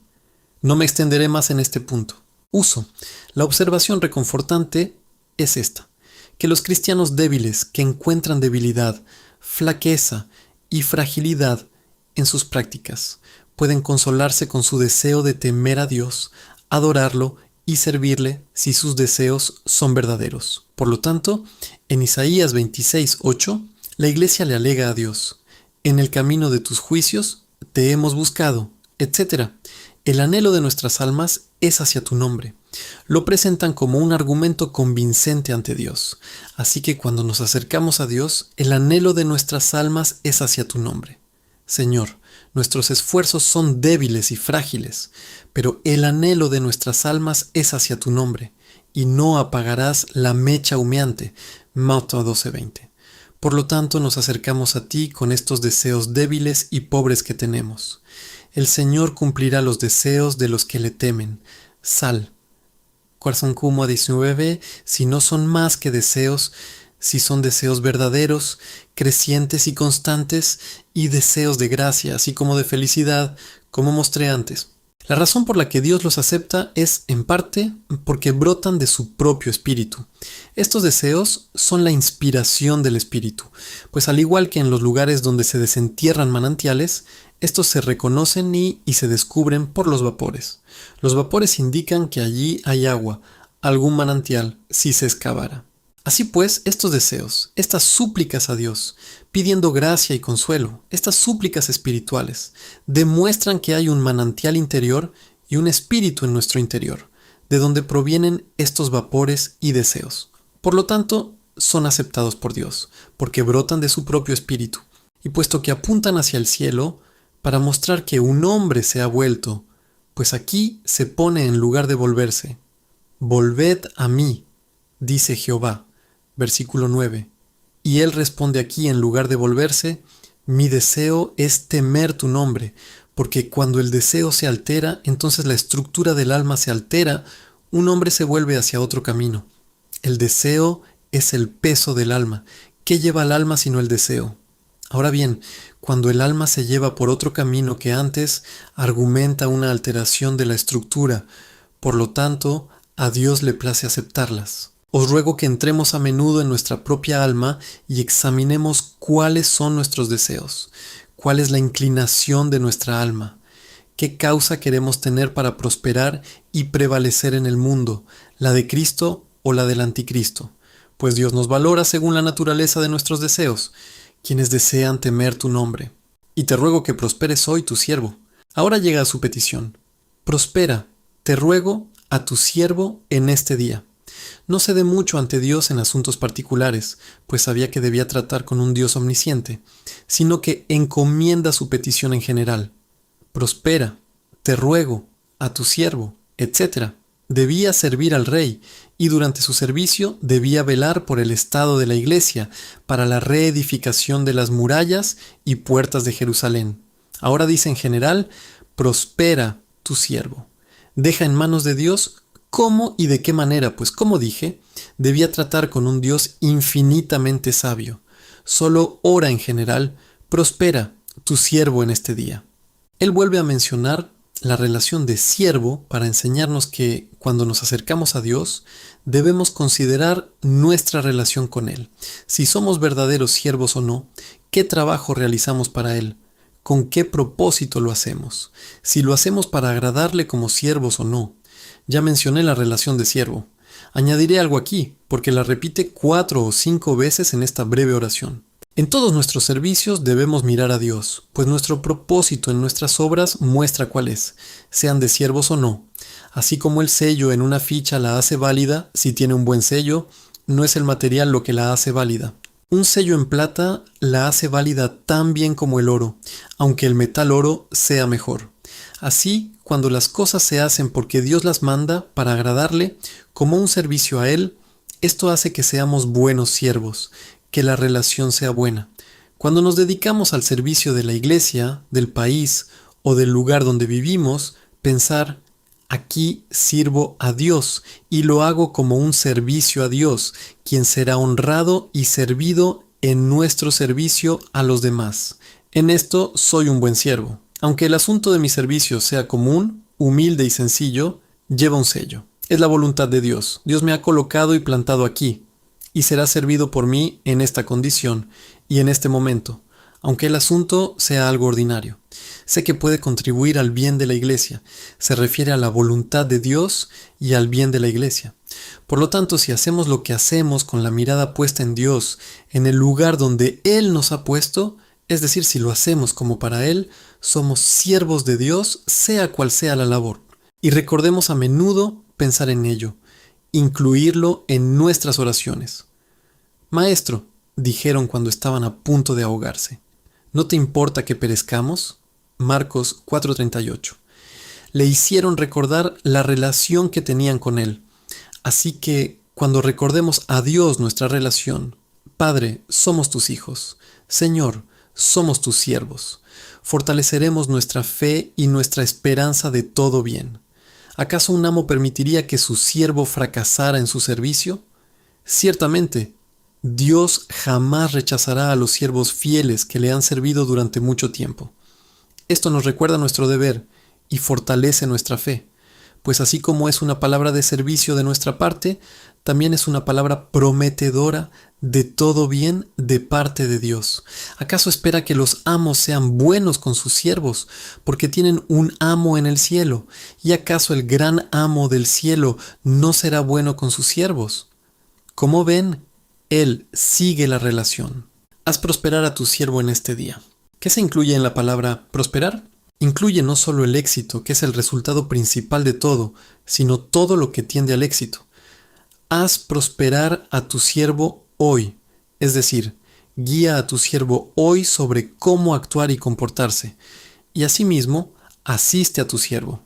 No me extenderé más en este punto. Uso. La observación reconfortante es esta: que los cristianos débiles que encuentran debilidad, flaqueza y fragilidad en sus prácticas pueden consolarse con su deseo de temer a Dios, adorarlo y servirle si sus deseos son verdaderos. Por lo tanto, en Isaías 26:8, la iglesia le alega a Dios: en el camino de tus juicios te hemos buscado, etc. El anhelo de nuestras almas es hacia tu nombre. Lo presentan como un argumento convincente ante Dios. Así que cuando nos acercamos a Dios, el anhelo de nuestras almas es hacia tu nombre. Señor, nuestros esfuerzos son débiles y frágiles, pero el anhelo de nuestras almas es hacia tu nombre, y no apagarás la mecha humeante. Mateo 12:20. Por lo tanto, nos acercamos a ti con estos deseos débiles y pobres que tenemos. El Señor cumplirá los deseos de los que le temen. Sal. Corazón Como 19, si no son más que deseos, si son deseos verdaderos, crecientes y constantes, y deseos de gracia, así como de felicidad, como mostré antes. La razón por la que Dios los acepta es, en parte, porque brotan de su propio espíritu. Estos deseos son la inspiración del espíritu, pues al igual que en los lugares donde se desentierran manantiales, estos se reconocen y se descubren por los vapores. Los vapores indican que allí hay agua, algún manantial, si se excavara. Así pues, estos deseos, estas súplicas a Dios, pidiendo gracia y consuelo, estas súplicas espirituales, demuestran que hay un manantial interior y un espíritu en nuestro interior, de donde provienen estos vapores y deseos. Por lo tanto, son aceptados por Dios, porque brotan de su propio espíritu, y puesto que apuntan hacia el cielo, para mostrar que un hombre se ha vuelto, pues aquí se pone en lugar de volverse. Volved a mí, dice Jehová. Versículo 9. Y él responde aquí en lugar de volverse: mi deseo es temer tu nombre, porque cuando el deseo se altera, entonces la estructura del alma se altera, un hombre se vuelve hacia otro camino. El deseo es el peso del alma. ¿Qué lleva al alma sino el deseo? Ahora bien, cuando el alma se lleva por otro camino que antes, argumenta una alteración de la estructura. Por lo tanto, a Dios le place aceptarlas. Os ruego que entremos a menudo en nuestra propia alma y examinemos cuáles son nuestros deseos, cuál es la inclinación de nuestra alma, qué causa queremos tener para prosperar y prevalecer en el mundo, la de Cristo o la del anticristo, pues Dios nos valora según la naturaleza de nuestros deseos, quienes desean temer tu nombre. Y te ruego que prosperes hoy tu siervo. Ahora llega su petición. Prospera, te ruego, a tu siervo en este día. No cede mucho ante Dios en asuntos particulares, pues sabía que debía tratar con un Dios omnisciente, sino que encomienda su petición en general. Prospera, te ruego, a tu siervo, etc. Debía servir al rey, y durante su servicio debía velar por el estado de la iglesia, para la reedificación de las murallas y puertas de Jerusalén. Ahora dice en general: prospera tu siervo. Deja en manos de Dios cómo y de qué manera, pues como dije, debía tratar con un Dios infinitamente sabio. Solo ora en general: prospera tu siervo en este día. Él vuelve a mencionar la relación de siervo para enseñarnos que cuando nos acercamos a Dios, debemos considerar nuestra relación con Él. Si somos verdaderos siervos o no, qué trabajo realizamos para Él, con qué propósito lo hacemos, si lo hacemos para agradarle como siervos o no. Ya mencioné la relación de siervo. Añadiré algo aquí, porque la repite 4 o 5 veces en esta breve oración. En todos nuestros servicios debemos mirar a Dios, pues nuestro propósito en nuestras obras muestra cuál es, sean de siervos o no. Así como el sello en una ficha la hace válida, si tiene un buen sello, no es el material lo que la hace válida. Un sello en plata la hace válida tan bien como el oro, aunque el metal oro sea mejor. Así, cuando las cosas se hacen porque Dios las manda para agradarle, como un servicio a Él, esto hace que seamos buenos siervos, que la relación sea buena. Cuando nos dedicamos al servicio de la iglesia, del país o del lugar donde vivimos, pensar, aquí sirvo a Dios y lo hago como un servicio a Dios, quien será honrado y servido en nuestro servicio a los demás. En esto soy un buen siervo. Aunque el asunto de mi servicio sea común, humilde y sencillo, lleva un sello. Es la voluntad de Dios. Dios me ha colocado y plantado aquí, y será servido por mí en esta condición y en este momento, aunque el asunto sea algo ordinario. Sé que puede contribuir al bien de la iglesia. Se refiere a la voluntad de Dios y al bien de la iglesia. Por lo tanto, si hacemos lo que hacemos con la mirada puesta en Dios, en el lugar donde Él nos ha puesto, es decir, si lo hacemos como para Él, somos siervos de Dios, sea cual sea la labor. Y recordemos a menudo pensar en ello, incluirlo en nuestras oraciones. Maestro, dijeron cuando estaban a punto de ahogarse, ¿no te importa que perezcamos? Marcos 4:38. Le hicieron recordar la relación que tenían con Él. Así que, cuando recordemos a Dios nuestra relación, Padre, somos tus hijos. Señor, somos tus siervos. Fortaleceremos nuestra fe y nuestra esperanza de todo bien. ¿Acaso un amo permitiría que su siervo fracasara en su servicio? Ciertamente, Dios jamás rechazará a los siervos fieles que le han servido durante mucho tiempo. Esto nos recuerda nuestro deber y fortalece nuestra fe, pues así como es una palabra de servicio de nuestra parte, también es una palabra prometedora de todo bien de parte de Dios. ¿Acaso espera que los amos sean buenos con sus siervos, porque tienen un amo en el cielo? ¿Y acaso el gran amo del cielo no será bueno con sus siervos? Como ven, Él sigue la relación. Haz prosperar a tu siervo en este día. ¿Qué se incluye en la palabra prosperar? Incluye no solo el éxito, que es el resultado principal de todo, sino todo lo que tiende al éxito. Haz prosperar a tu siervo hoy, es decir, guía a tu siervo hoy sobre cómo actuar y comportarse, y asimismo, asiste a tu siervo.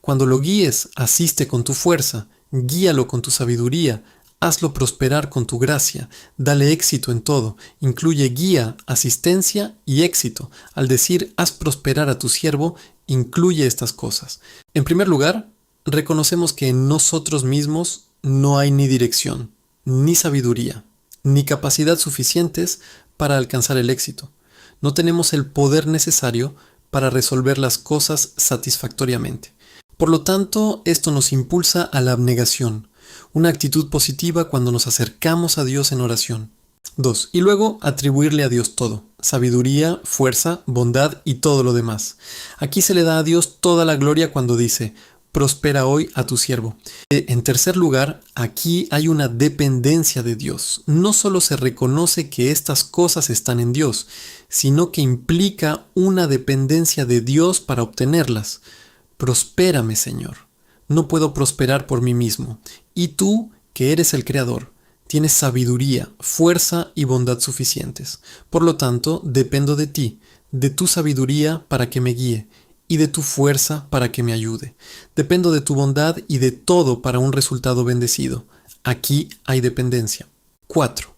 Cuando lo guíes, asiste con tu fuerza, guíalo con tu sabiduría, hazlo prosperar con tu gracia, dale éxito en todo, incluye guía, asistencia y éxito. Al decir haz prosperar a tu siervo, incluye estas cosas. En primer lugar, reconocemos que en nosotros mismos no hay ni dirección, ni sabiduría, ni capacidad suficientes para alcanzar el éxito. No tenemos el poder necesario para resolver las cosas satisfactoriamente. Por lo tanto, esto nos impulsa a la abnegación, una actitud positiva cuando nos acercamos a Dios en oración. 2. Y luego atribuirle a Dios todo, sabiduría, fuerza, bondad y todo lo demás. Aquí se le da a Dios toda la gloria cuando dice, prospera hoy a tu siervo. En tercer lugar, aquí hay una dependencia de Dios. No solo se reconoce que estas cosas están en Dios, sino que implica una dependencia de Dios para obtenerlas. Prospérame, Señor. No puedo prosperar por mí mismo. Y tú, que eres el Creador, tienes sabiduría, fuerza y bondad suficientes. Por lo tanto, dependo de ti, de tu sabiduría para que me guíe, y de tu fuerza para que me ayude. Dependo de tu bondad y de todo para un resultado bendecido. Aquí hay dependencia. 4.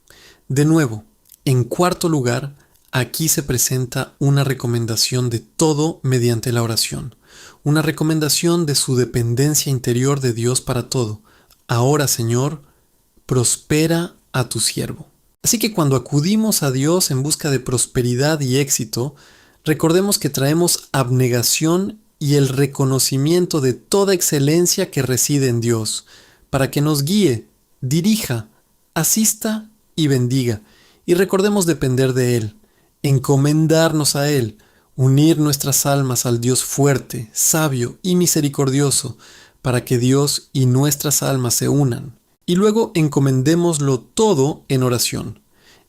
De nuevo, en cuarto lugar, aquí se presenta una recomendación de todo mediante la oración. Una recomendación de su dependencia interior de Dios para todo. Ahora, Señor, prospera a tu siervo. Así que cuando acudimos a Dios en busca de prosperidad y éxito, recordemos que traemos abnegación y el reconocimiento de toda excelencia que reside en Dios, para que nos guíe, dirija, asista y bendiga, y recordemos depender de Él, encomendarnos a Él, unir nuestras almas al Dios fuerte, sabio y misericordioso, para que Dios y nuestras almas se unan. Y luego encomendémoslo todo en oración.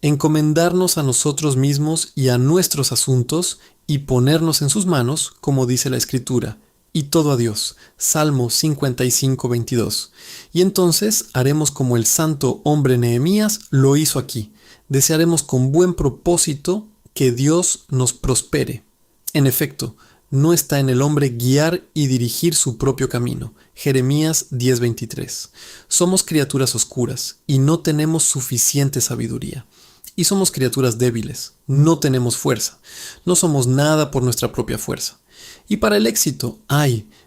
Encomendarnos a nosotros mismos y a nuestros asuntos y ponernos en sus manos, como dice la Escritura, y todo a Dios. Salmo 55:22. Y entonces haremos como el santo hombre Nehemías lo hizo aquí. Desearemos con buen propósito que Dios nos prospere. En efecto, no está en el hombre guiar y dirigir su propio camino. Jeremías 10:23. Somos criaturas oscuras y no tenemos suficiente sabiduría. Y somos criaturas débiles, no tenemos fuerza, no somos nada por nuestra propia fuerza. Y para el éxito,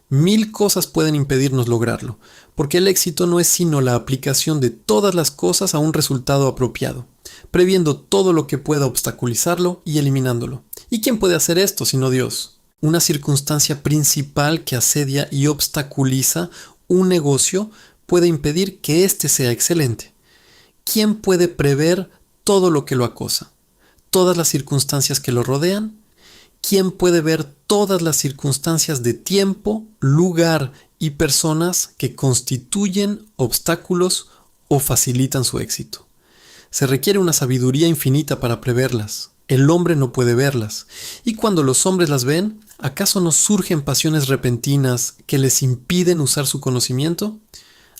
mil cosas pueden impedirnos lograrlo, porque el éxito no es sino la aplicación de todas las cosas a un resultado apropiado, previendo todo lo que pueda obstaculizarlo y eliminándolo. ¿Y quién puede hacer esto sino Dios? Una circunstancia principal que asedia y obstaculiza un negocio puede impedir que éste sea excelente. ¿Quién puede prever todo lo que lo acosa? ¿Todas las circunstancias que lo rodean? ¿Quién puede ver todas las circunstancias de tiempo, lugar y personas que constituyen obstáculos o facilitan su éxito? Se requiere una sabiduría infinita para preverlas. El hombre no puede verlas. Y cuando los hombres las ven, ¿acaso no surgen pasiones repentinas que les impiden usar su conocimiento?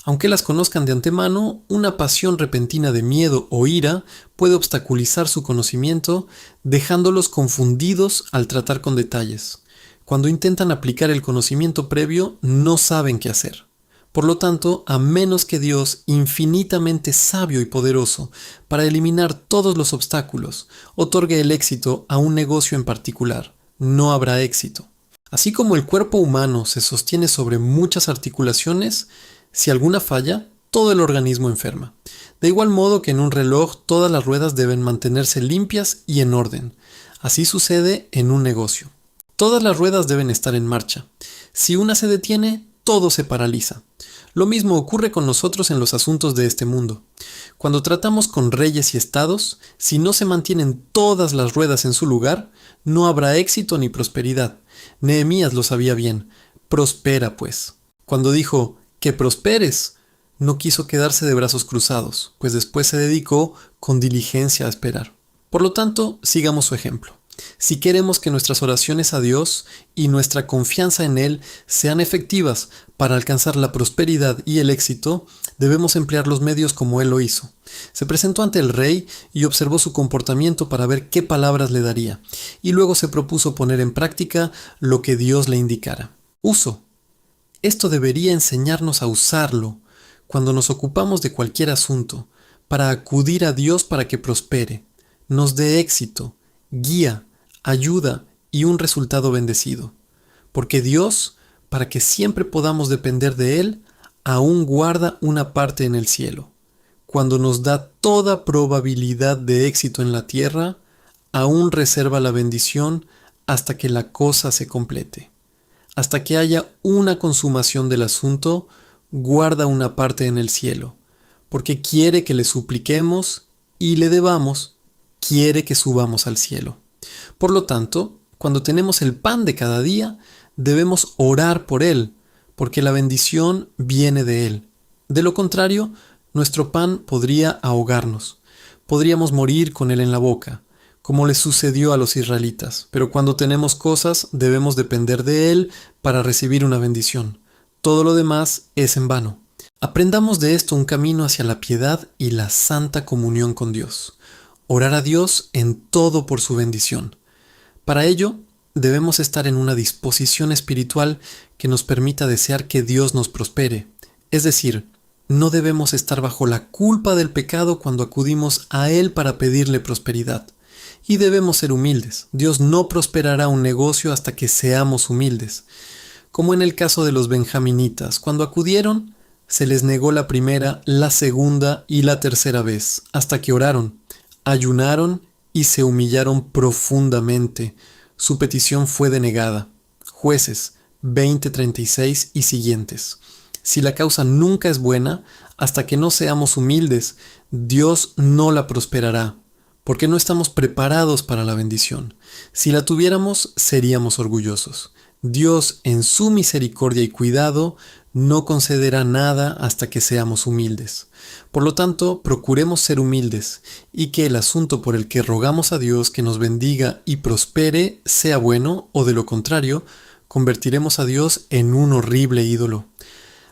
Aunque las conozcan de antemano, una pasión repentina de miedo o ira puede obstaculizar su conocimiento, dejándolos confundidos al tratar con detalles. Cuando intentan aplicar el conocimiento previo, no saben qué hacer. Por lo tanto, a menos que Dios, infinitamente sabio y poderoso, para eliminar todos los obstáculos, otorgue el éxito a un negocio en particular, no habrá éxito. Así como el cuerpo humano se sostiene sobre muchas articulaciones, si alguna falla, todo el organismo enferma. De igual modo que en un reloj todas las ruedas deben mantenerse limpias y en orden. Así sucede en un negocio. Todas las ruedas deben estar en marcha. Si una se detiene, todo se paraliza. Lo mismo ocurre con nosotros en los asuntos de este mundo. Cuando tratamos con reyes y estados, si no se mantienen todas las ruedas en su lugar, no habrá éxito ni prosperidad. Nehemías lo sabía bien. Prospera, pues. Cuando dijo, que prosperes, no quiso quedarse de brazos cruzados, pues después se dedicó con diligencia a esperar. Por lo tanto, sigamos su ejemplo. Si queremos que nuestras oraciones a Dios y nuestra confianza en Él sean efectivas para alcanzar la prosperidad y el éxito, debemos emplear los medios como Él lo hizo. Se presentó ante el rey y observó su comportamiento para ver qué palabras le daría, y luego se propuso poner en práctica lo que Dios le indicara. Uso. Esto debería enseñarnos a usarlo cuando nos ocupamos de cualquier asunto, para acudir a Dios para que prospere, nos dé éxito, guía, ayuda y un resultado bendecido. Porque Dios, para que siempre podamos depender de Él, aún guarda una parte en el cielo. Cuando nos da toda probabilidad de éxito en la tierra, aún reserva la bendición hasta que la cosa se complete. Hasta que haya una consumación del asunto, guarda una parte en el cielo, porque quiere que le supliquemos y le debamos, quiere que subamos al cielo. Por lo tanto, cuando tenemos el pan de cada día, debemos orar por él, porque la bendición viene de él. De lo contrario, nuestro pan podría ahogarnos. Podríamos morir con él en la boca, como le sucedió a los israelitas. Pero cuando tenemos cosas, debemos depender de él para recibir una bendición. Todo lo demás es en vano. Aprendamos de esto un camino hacia la piedad y la santa comunión con Dios. Orar a Dios en todo por su bendición. Para ello, debemos estar en una disposición espiritual que nos permita desear que Dios nos prospere. Es decir, no debemos estar bajo la culpa del pecado cuando acudimos a Él para pedirle prosperidad. Y debemos ser humildes. Dios no prosperará un negocio hasta que seamos humildes. Como en el caso de los benjaminitas, cuando acudieron, se les negó la primera, la segunda y la tercera vez, hasta que oraron, ayunaron y se humillaron profundamente. Su petición fue denegada. Jueces, 20:36 y siguientes. Si la causa nunca es buena, hasta que no seamos humildes, Dios no la prosperará, porque no estamos preparados para la bendición. Si la tuviéramos, seríamos orgullosos. Dios, en su misericordia y cuidado, no concederá nada hasta que seamos humildes. Por lo tanto, procuremos ser humildes y que el asunto por el que rogamos a Dios que nos bendiga y prospere sea bueno, o de lo contrario, convertiremos a Dios en un horrible ídolo.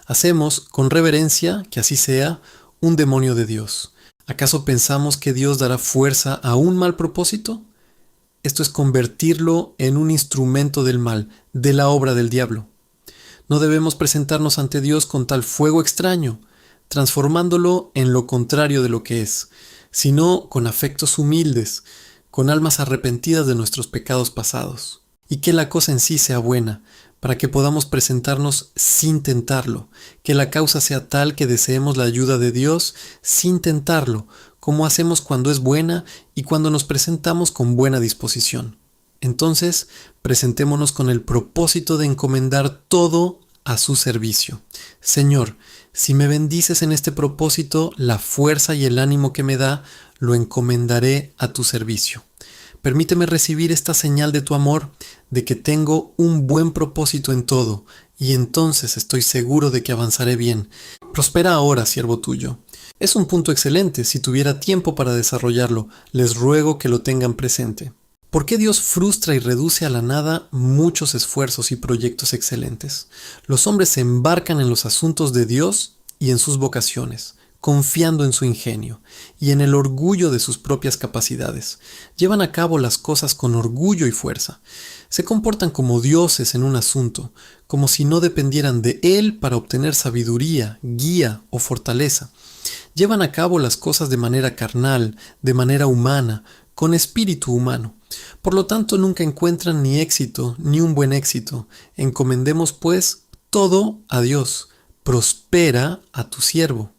Hacemos, con reverencia, que así sea, un demonio de Dios. ¿Acaso pensamos que Dios dará fuerza a un mal propósito? Esto es convertirlo en un instrumento del mal, de la obra del diablo. No debemos presentarnos ante Dios con tal fuego extraño, transformándolo en lo contrario de lo que es, sino con afectos humildes, con almas arrepentidas de nuestros pecados pasados. Y que la cosa en sí sea buena, para que podamos presentarnos sin tentarlo, que la causa sea tal que deseemos la ayuda de Dios sin tentarlo, como hacemos cuando es buena y cuando nos presentamos con buena disposición. Entonces, presentémonos con el propósito de encomendar todo a su servicio. Señor, si me bendices en este propósito, la fuerza y el ánimo que me da, lo encomendaré a tu servicio. Permíteme recibir esta señal de tu amor, de que tengo un buen propósito en todo, y entonces estoy seguro de que avanzaré bien. Prospera ahora, siervo tuyo. Es un punto excelente. Si tuviera tiempo para desarrollarlo, les ruego que lo tengan presente. ¿Por qué Dios frustra y reduce a la nada muchos esfuerzos y proyectos excelentes? Los hombres se embarcan en los asuntos de Dios y en sus vocaciones, confiando en su ingenio y en el orgullo de sus propias capacidades. Llevan a cabo las cosas con orgullo y fuerza. Se comportan como dioses en un asunto, como si no dependieran de él para obtener sabiduría, guía o fortaleza. Llevan a cabo las cosas de manera carnal, de manera humana, con espíritu humano. Por lo tanto, nunca encuentran ni éxito, ni un buen éxito. Encomendemos, pues, todo a Dios. Prospera a tu siervo.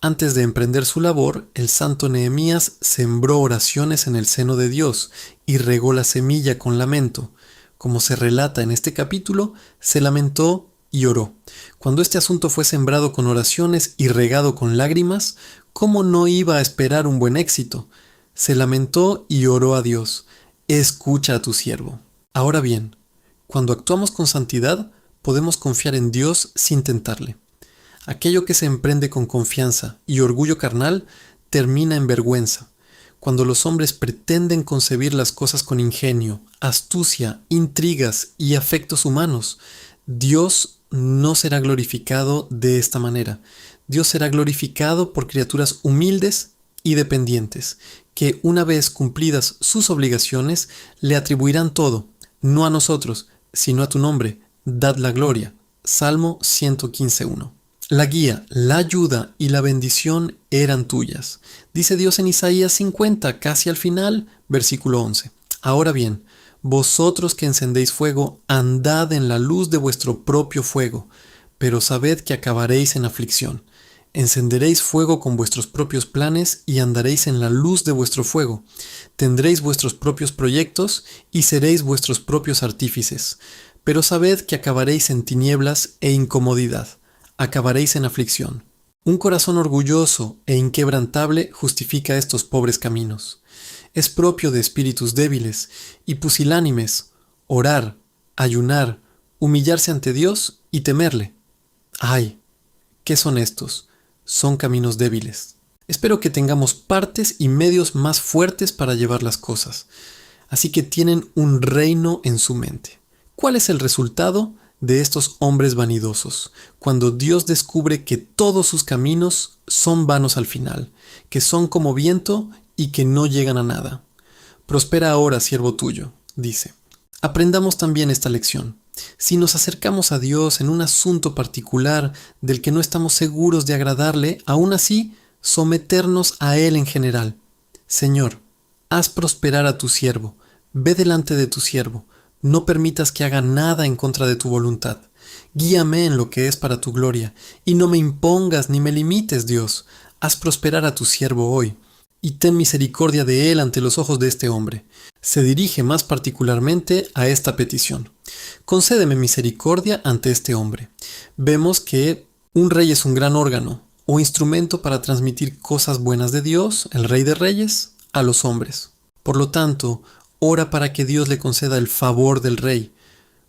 Antes de emprender su labor, el santo Nehemías sembró oraciones en el seno de Dios y regó la semilla con lamento. Como se relata en este capítulo, se lamentó y oró. Cuando este asunto fue sembrado con oraciones y regado con lágrimas, ¿cómo no iba a esperar un buen éxito? Se lamentó y oró a Dios. Escucha a tu siervo. Ahora bien, cuando actuamos con santidad, podemos confiar en Dios sin tentarle. Aquello que se emprende con confianza y orgullo carnal termina en vergüenza. Cuando los hombres pretenden concebir las cosas con ingenio, astucia, intrigas y afectos humanos, Dios no será glorificado de esta manera. Dios será glorificado por criaturas humildes y dependientes, que una vez cumplidas sus obligaciones, le atribuirán todo, no a nosotros, sino a tu nombre. Dad la gloria. Salmo 115:1. La guía, la ayuda y la bendición eran tuyas. Dice Dios en Isaías 50, casi al final, versículo 11. Ahora bien, vosotros que encendéis fuego, andad en la luz de vuestro propio fuego, pero sabed que acabaréis en aflicción. Encenderéis fuego con vuestros propios planes y andaréis en la luz de vuestro fuego. Tendréis vuestros propios proyectos y seréis vuestros propios artífices. Pero sabed que acabaréis en tinieblas e incomodidad. Acabaréis en aflicción. Un corazón orgulloso e inquebrantable justifica estos pobres caminos. Es propio de espíritus débiles y pusilánimes orar, ayunar, humillarse ante Dios y temerle. ¡Ay! ¿Qué son estos? Son caminos débiles. Espero que tengamos partes y medios más fuertes para llevar las cosas. Así que tienen un reino en su mente. ¿Cuál es el resultado de estos hombres vanidosos, cuando Dios descubre que todos sus caminos son vanos al final, que son como viento y que no llegan a nada? Prospera ahora, siervo tuyo, dice. Aprendamos también esta lección. Si nos acercamos a Dios en un asunto particular del que no estamos seguros de agradarle, aún así, someternos a Él en general. Señor, haz prosperar a tu siervo, ve delante de tu siervo, no permitas que haga nada en contra de tu voluntad. Guíame en lo que es para tu gloria, y no me impongas ni me limites, Dios. Haz prosperar a tu siervo hoy, y ten misericordia de él ante los ojos de este hombre. Se dirige más particularmente a esta petición. Concédeme misericordia ante este hombre. Vemos que un rey es un gran órgano o instrumento para transmitir cosas buenas de Dios, el Rey de Reyes, a los hombres. Por lo tanto, ora para que Dios le conceda el favor del rey,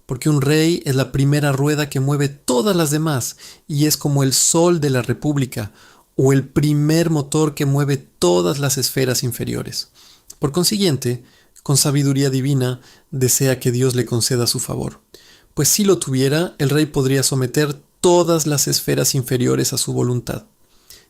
porque un rey es la primera rueda que mueve todas las demás y es como el sol de la república o el primer motor que mueve todas las esferas inferiores. Por consiguiente, con sabiduría divina, desea que Dios le conceda su favor, pues si lo tuviera, el rey podría someter todas las esferas inferiores a su voluntad.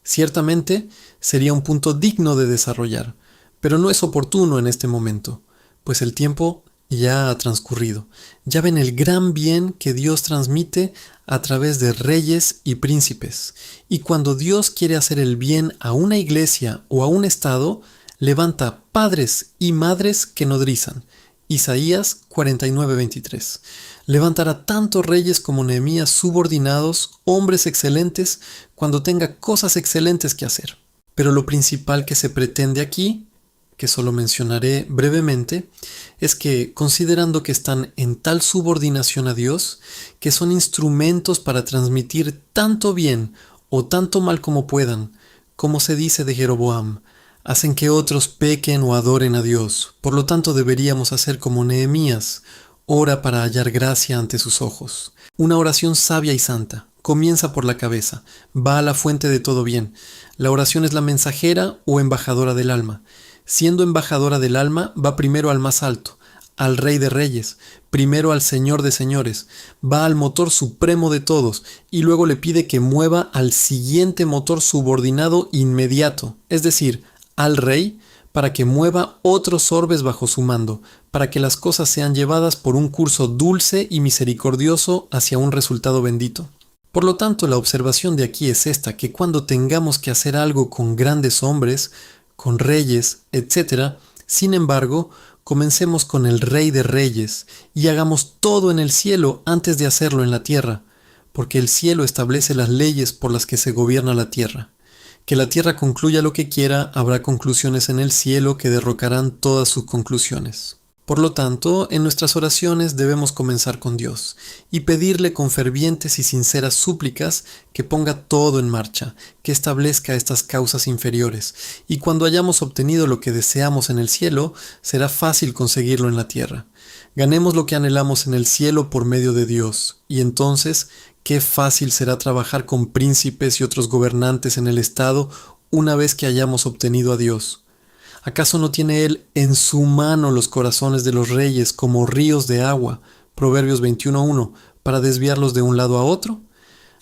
Ciertamente, sería un punto digno de desarrollar, pero no es oportuno en este momento, pues el tiempo ya ha transcurrido. Ya ven el gran bien que Dios transmite a través de reyes y príncipes. Y cuando Dios quiere hacer el bien a una iglesia o a un estado, levanta padres y madres que nodrizan. Isaías 49:23. Levantará tanto reyes como Nehemías subordinados, hombres excelentes, cuando tenga cosas excelentes que hacer. Pero lo principal que se pretende aquí, que solo mencionaré brevemente, es que, considerando que están en tal subordinación a Dios, que son instrumentos para transmitir tanto bien o tanto mal como puedan, como se dice de Jeroboam, hacen que otros pequen o adoren a Dios. Por lo tanto, deberíamos hacer como Nehemías, ora para hallar gracia ante sus ojos. Una oración sabia y santa. Comienza por la cabeza, va a la fuente de todo bien. La oración es la mensajera o embajadora del alma. Siendo embajadora del alma, va primero al más alto, al Rey de Reyes, primero al Señor de Señores, va al motor supremo de todos y luego le pide que mueva al siguiente motor subordinado inmediato, es decir, al Rey, para que mueva otros orbes bajo su mando, para que las cosas sean llevadas por un curso dulce y misericordioso hacia un resultado bendito. Por lo tanto, la observación de aquí es esta, que cuando tengamos que hacer algo con grandes hombres, con reyes, etc., sin embargo, comencemos con el Rey de Reyes y hagamos todo en el cielo antes de hacerlo en la tierra, porque el cielo establece las leyes por las que se gobierna la tierra. Que la tierra concluya lo que quiera, habrá conclusiones en el cielo que derrocarán todas sus conclusiones. Por lo tanto, en nuestras oraciones debemos comenzar con Dios y pedirle con fervientes y sinceras súplicas que ponga todo en marcha, que establezca estas causas inferiores, y cuando hayamos obtenido lo que deseamos en el cielo, será fácil conseguirlo en la tierra. Ganemos lo que anhelamos en el cielo por medio de Dios, y entonces, qué fácil será trabajar con príncipes y otros gobernantes en el estado una vez que hayamos obtenido a Dios. ¿Acaso no tiene Él en su mano los corazones de los reyes como ríos de agua, Proverbios 21:1, para desviarlos de un lado a otro?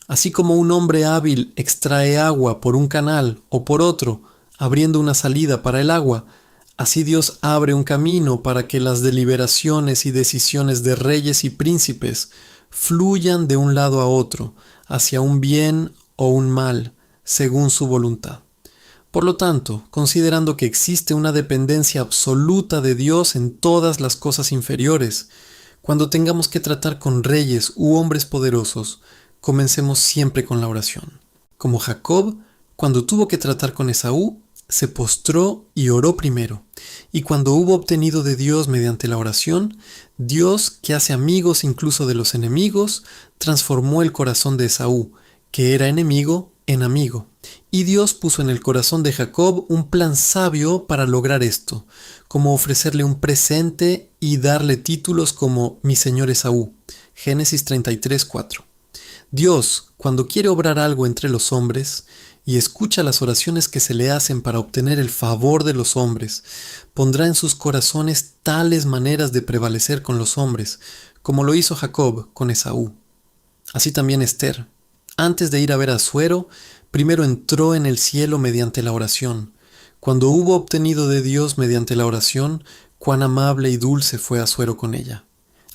Así como un hombre hábil extrae agua por un canal o por otro, abriendo una salida para el agua, así Dios abre un camino para que las deliberaciones y decisiones de reyes y príncipes fluyan de un lado a otro, hacia un bien o un mal, según su voluntad. Por lo tanto, considerando que existe una dependencia absoluta de Dios en todas las cosas inferiores, cuando tengamos que tratar con reyes u hombres poderosos, comencemos siempre con la oración. Como Jacob, cuando tuvo que tratar con Esaú, se postró y oró primero, y cuando hubo obtenido de Dios mediante la oración, Dios, que hace amigos incluso de los enemigos, transformó el corazón de Esaú, que era enemigo, en amigo. Y Dios puso en el corazón de Jacob un plan sabio para lograr esto, como ofrecerle un presente y darle títulos como mi señor Esaú. Génesis 33:4. Dios, cuando quiere obrar algo entre los hombres, y escucha las oraciones que se le hacen para obtener el favor de los hombres, pondrá en sus corazones tales maneras de prevalecer con los hombres, como lo hizo Jacob con Esaú. Así también Esther. Antes de ir a ver a Asuero, primero entró en el cielo mediante la oración. Cuando hubo obtenido de Dios mediante la oración, cuán amable y dulce fue Asuero con ella.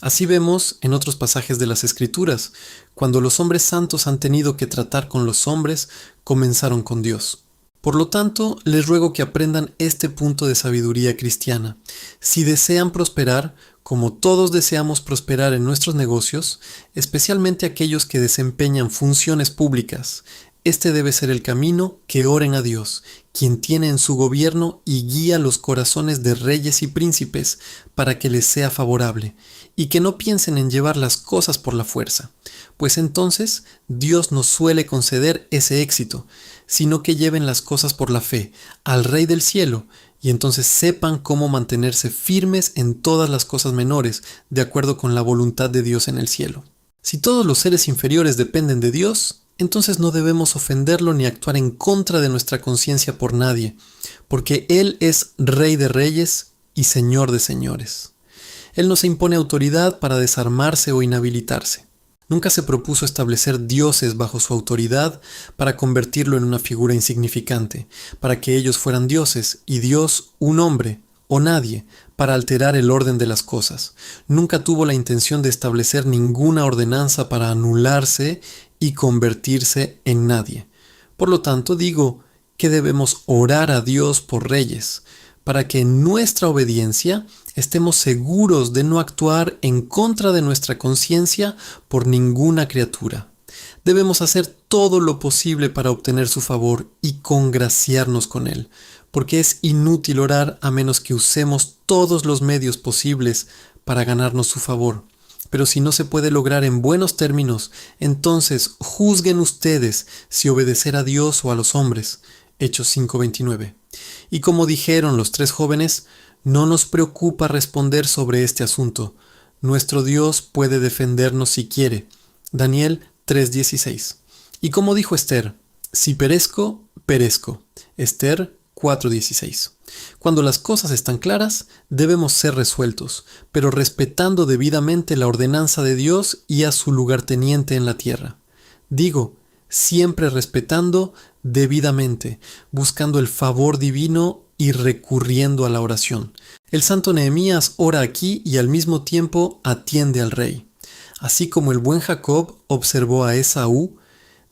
Así vemos en otros pasajes de las Escrituras, cuando los hombres santos han tenido que tratar con los hombres, comenzaron con Dios. Por lo tanto, les ruego que aprendan este punto de sabiduría cristiana. Si desean prosperar, como todos deseamos prosperar en nuestros negocios, especialmente aquellos que desempeñan funciones públicas, Este debe ser el camino que oren a Dios, quien tiene en su gobierno y guía los corazones de reyes y príncipes para que les sea favorable, y que no piensen en llevar las cosas por la fuerza, pues entonces Dios no suele conceder ese éxito, sino que lleven las cosas por la fe al Rey del cielo, y entonces sepan cómo mantenerse firmes en todas las cosas menores, de acuerdo con la voluntad de Dios en el cielo. Si todos los seres inferiores dependen de Dios, entonces no debemos ofenderlo ni actuar en contra de nuestra conciencia por nadie, porque Él es Rey de reyes y Señor de señores. Él no se impone autoridad para desarmarse o inhabilitarse. Nunca se propuso establecer dioses bajo su autoridad para convertirlo en una figura insignificante, para que ellos fueran dioses y Dios un hombre o nadie, para alterar el orden de las cosas. Nunca tuvo la intención de establecer ninguna ordenanza para anularse y convertirse en nadie. Por lo tanto, digo que debemos orar a Dios por reyes, para que en nuestra obediencia estemos seguros de no actuar en contra de nuestra conciencia por ninguna criatura. Debemos hacer todo lo posible para obtener su favor y congraciarnos con Él, porque es inútil orar a menos que usemos todos los medios posibles para ganarnos su favor. Pero si no se puede lograr en buenos términos, entonces juzguen ustedes si obedecer a Dios o a los hombres. Hechos 5:29. Y como dijeron los tres jóvenes, no nos preocupa responder sobre este asunto. Nuestro Dios puede defendernos si quiere. Daniel 3:16. Y como dijo Esther, si perezco, perezco. Esther 4:16. Cuando las cosas están claras, debemos ser resueltos, pero respetando debidamente la ordenanza de Dios y a su lugarteniente en la tierra. Digo, siempre respetando debidamente, buscando el favor divino y recurriendo a la oración. El santo Nehemías ora aquí y al mismo tiempo atiende al rey. Así como el buen Jacob observó a Esaú,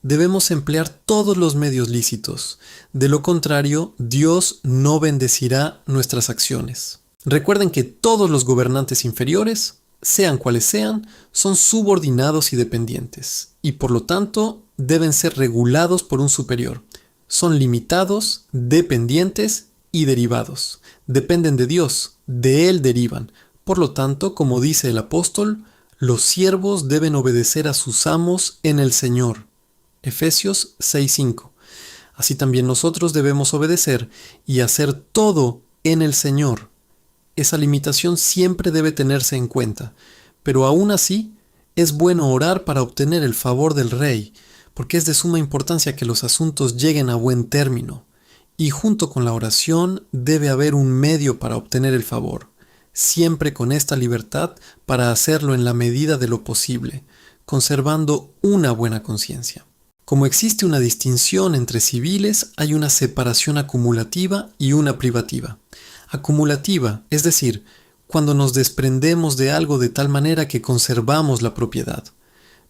debemos emplear todos los medios lícitos. De lo contrario, Dios no bendecirá nuestras acciones. Recuerden que todos los gobernantes inferiores, sean cuales sean, son subordinados y dependientes, y por lo tanto deben ser regulados por un superior. Son limitados, dependientes y derivados. Dependen de Dios, de Él derivan. Por lo tanto, como dice el apóstol, los siervos deben obedecer a sus amos en el Señor. Efesios 6:5. Así también nosotros debemos obedecer y hacer todo en el Señor. Esa limitación siempre debe tenerse en cuenta, pero aún así es bueno orar para obtener el favor del Rey, porque es de suma importancia que los asuntos lleguen a buen término, y junto con la oración debe haber un medio para obtener el favor, siempre con esta libertad para hacerlo en la medida de lo posible, conservando una buena conciencia. Como existe una distinción entre civiles, hay una separación acumulativa y una privativa. Acumulativa, es decir, cuando nos desprendemos de algo de tal manera que conservamos la propiedad.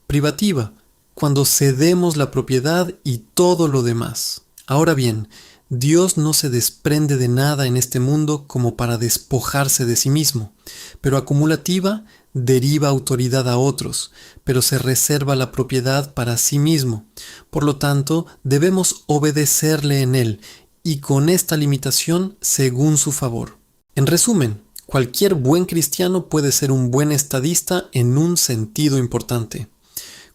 Privativa, cuando cedemos la propiedad y todo lo demás. Ahora bien, Dios no se desprende de nada en este mundo como para despojarse de sí mismo, pero acumulativa deriva autoridad a otros, pero se reserva la propiedad para sí mismo. Por lo tanto, debemos obedecerle en él y con esta limitación según su favor. En resumen, cualquier buen cristiano puede ser un buen estadista en un sentido importante.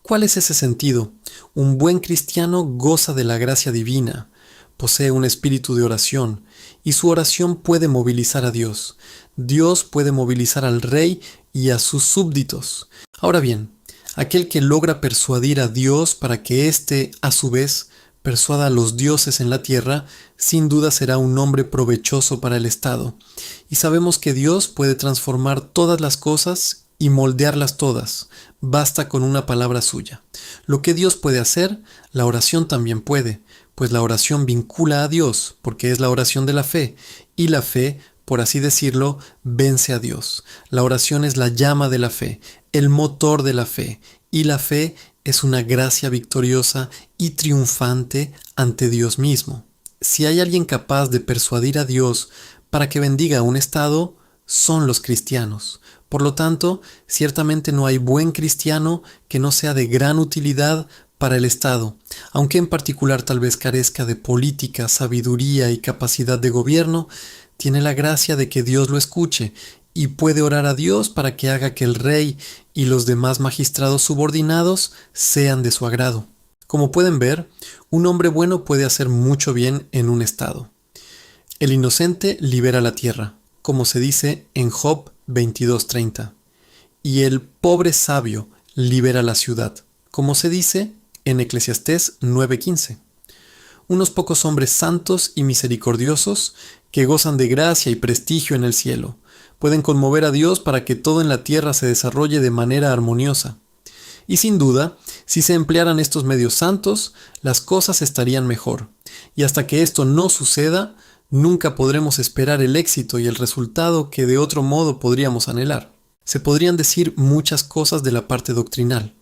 ¿Cuál es ese sentido? Un buen cristiano goza de la gracia divina, posee un espíritu de oración, y su oración puede movilizar a Dios. Dios puede movilizar al rey y a sus súbditos. Ahora bien, aquel que logra persuadir a Dios para que éste, a su vez, persuada a los dioses en la tierra, sin duda será un hombre provechoso para el Estado. Y sabemos que Dios puede transformar todas las cosas y moldearlas todas. Basta con una palabra suya. Lo que Dios puede hacer, la oración también puede, pues la oración vincula a Dios, porque es la oración de la fe, y la fe, por así decirlo, vence a Dios. La oración es la llama de la fe, el motor de la fe, y la fe es una gracia victoriosa y triunfante ante Dios mismo. Si hay alguien capaz de persuadir a Dios para que bendiga a un estado, son los cristianos. Por lo tanto, ciertamente no hay buen cristiano que no sea de gran utilidad para el Estado, aunque en particular tal vez carezca de política, sabiduría y capacidad de gobierno, tiene la gracia de que Dios lo escuche y puede orar a Dios para que haga que el rey y los demás magistrados subordinados sean de su agrado. Como pueden ver, un hombre bueno puede hacer mucho bien en un estado. El inocente libera la tierra, como se dice en Job 22:30, y el pobre sabio libera la ciudad, como se dice en Eclesiastés 9:15. Unos pocos hombres santos y misericordiosos que gozan de gracia y prestigio en el cielo pueden conmover a Dios para que todo en la tierra se desarrolle de manera armoniosa. Y sin duda, si se emplearan estos medios santos, las cosas estarían mejor. Y hasta que esto no suceda, nunca podremos esperar el éxito y el resultado que de otro modo podríamos anhelar. Se podrían decir muchas cosas de la parte doctrinal.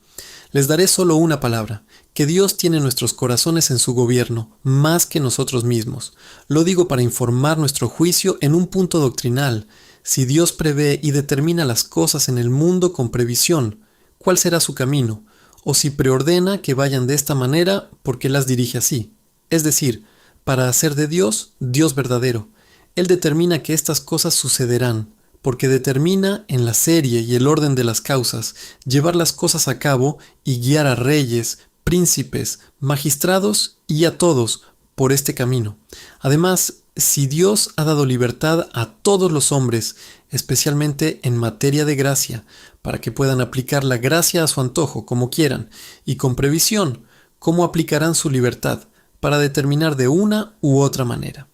Les daré solo una palabra, que Dios tiene nuestros corazones en su gobierno, más que nosotros mismos. Lo digo para informar nuestro juicio en un punto doctrinal. Si Dios prevé y determina las cosas en el mundo con previsión, ¿cuál será su camino? O si preordena que vayan de esta manera, ¿por qué las dirige así? Es decir, para hacer de Dios, Dios verdadero. Él determina que estas cosas sucederán, porque determina en la serie y el orden de las causas llevar las cosas a cabo y guiar a reyes, príncipes, magistrados y a todos por este camino. Además, si Dios ha dado libertad a todos los hombres, especialmente en materia de gracia, para que puedan aplicar la gracia a su antojo como quieran, y con previsión, cómo aplicarán su libertad, para determinar de una u otra manera.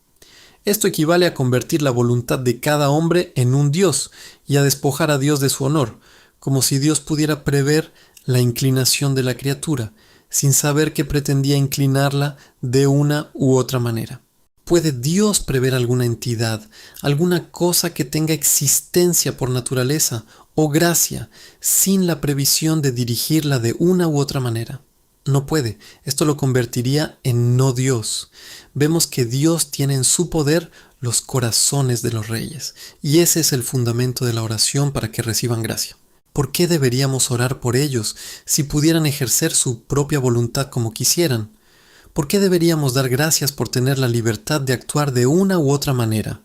Esto equivale a convertir la voluntad de cada hombre en un Dios y a despojar a Dios de su honor, como si Dios pudiera prever la inclinación de la criatura, sin saber que pretendía inclinarla de una u otra manera. ¿Puede Dios prever alguna entidad, alguna cosa que tenga existencia por naturaleza o gracia, sin la previsión de dirigirla de una u otra manera? No puede. Esto lo convertiría en no Dios. Vemos que Dios tiene en su poder los corazones de los reyes, y ese es el fundamento de la oración para que reciban gracia. ¿Por qué deberíamos orar por ellos si pudieran ejercer su propia voluntad como quisieran? ¿Por qué deberíamos dar gracias por tener la libertad de actuar de una u otra manera?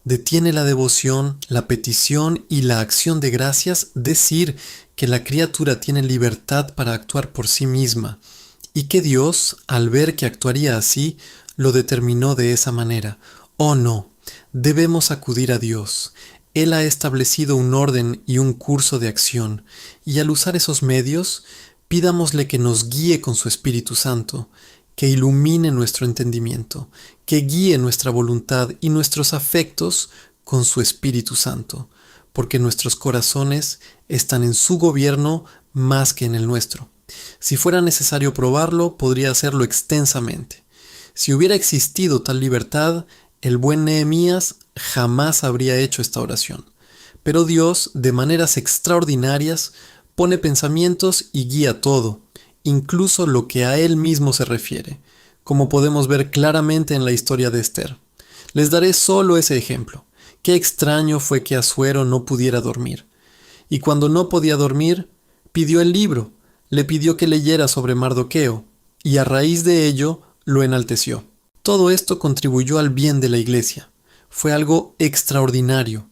¿Detiene la devoción, la petición y la acción de gracias decir que la criatura tiene libertad para actuar por sí misma y que Dios, al ver que actuaría así, lo determinó de esa manera? Oh no, debemos acudir a Dios. Él ha establecido un orden y un curso de acción, y al usar esos medios, pidámosle que nos guíe con su Espíritu Santo, que ilumine nuestro entendimiento, que guíe nuestra voluntad y nuestros afectos con su Espíritu Santo, porque nuestros corazones están en su gobierno más que en el nuestro. Si fuera necesario probarlo, podría hacerlo extensamente. Si hubiera existido tal libertad, el buen Nehemías jamás habría hecho esta oración. Pero Dios, de maneras extraordinarias, pone pensamientos y guía todo, incluso lo que a él mismo se refiere, como podemos ver claramente en la historia de Esther. Les daré solo ese ejemplo. Qué extraño fue que Asuero no pudiera dormir. Y cuando no podía dormir, pidió el libro, le pidió que leyera sobre Mardoqueo, y a raíz de ello lo enalteció. Todo esto contribuyó al bien de la iglesia. Fue algo extraordinario.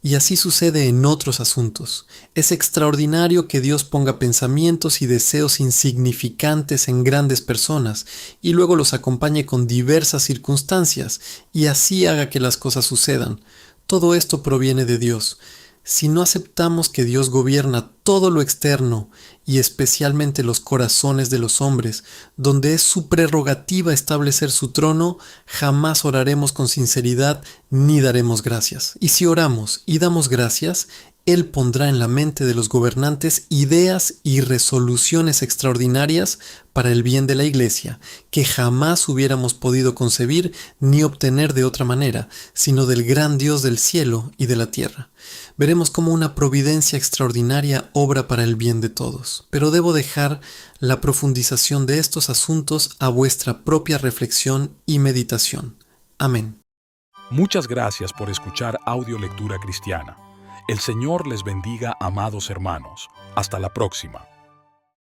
Y así sucede en otros asuntos. Es extraordinario que Dios ponga pensamientos y deseos insignificantes en grandes personas y luego los acompañe con diversas circunstancias y así haga que las cosas sucedan. Todo esto proviene de Dios. Si no aceptamos que Dios gobierna todo lo externo y especialmente los corazones de los hombres, donde es su prerrogativa establecer su trono, jamás oraremos con sinceridad ni daremos gracias. Y si oramos y damos gracias, Él pondrá en la mente de los gobernantes ideas y resoluciones extraordinarias para el bien de la Iglesia, que jamás hubiéramos podido concebir ni obtener de otra manera, sino del gran Dios del cielo y de la tierra. Veremos cómo una providencia extraordinaria obra para el bien de todos, pero debo dejar la profundización de estos asuntos a vuestra propia reflexión y meditación. Amén. Muchas gracias por escuchar Audio Lectura Cristiana. El Señor les bendiga, amados hermanos. Hasta la próxima.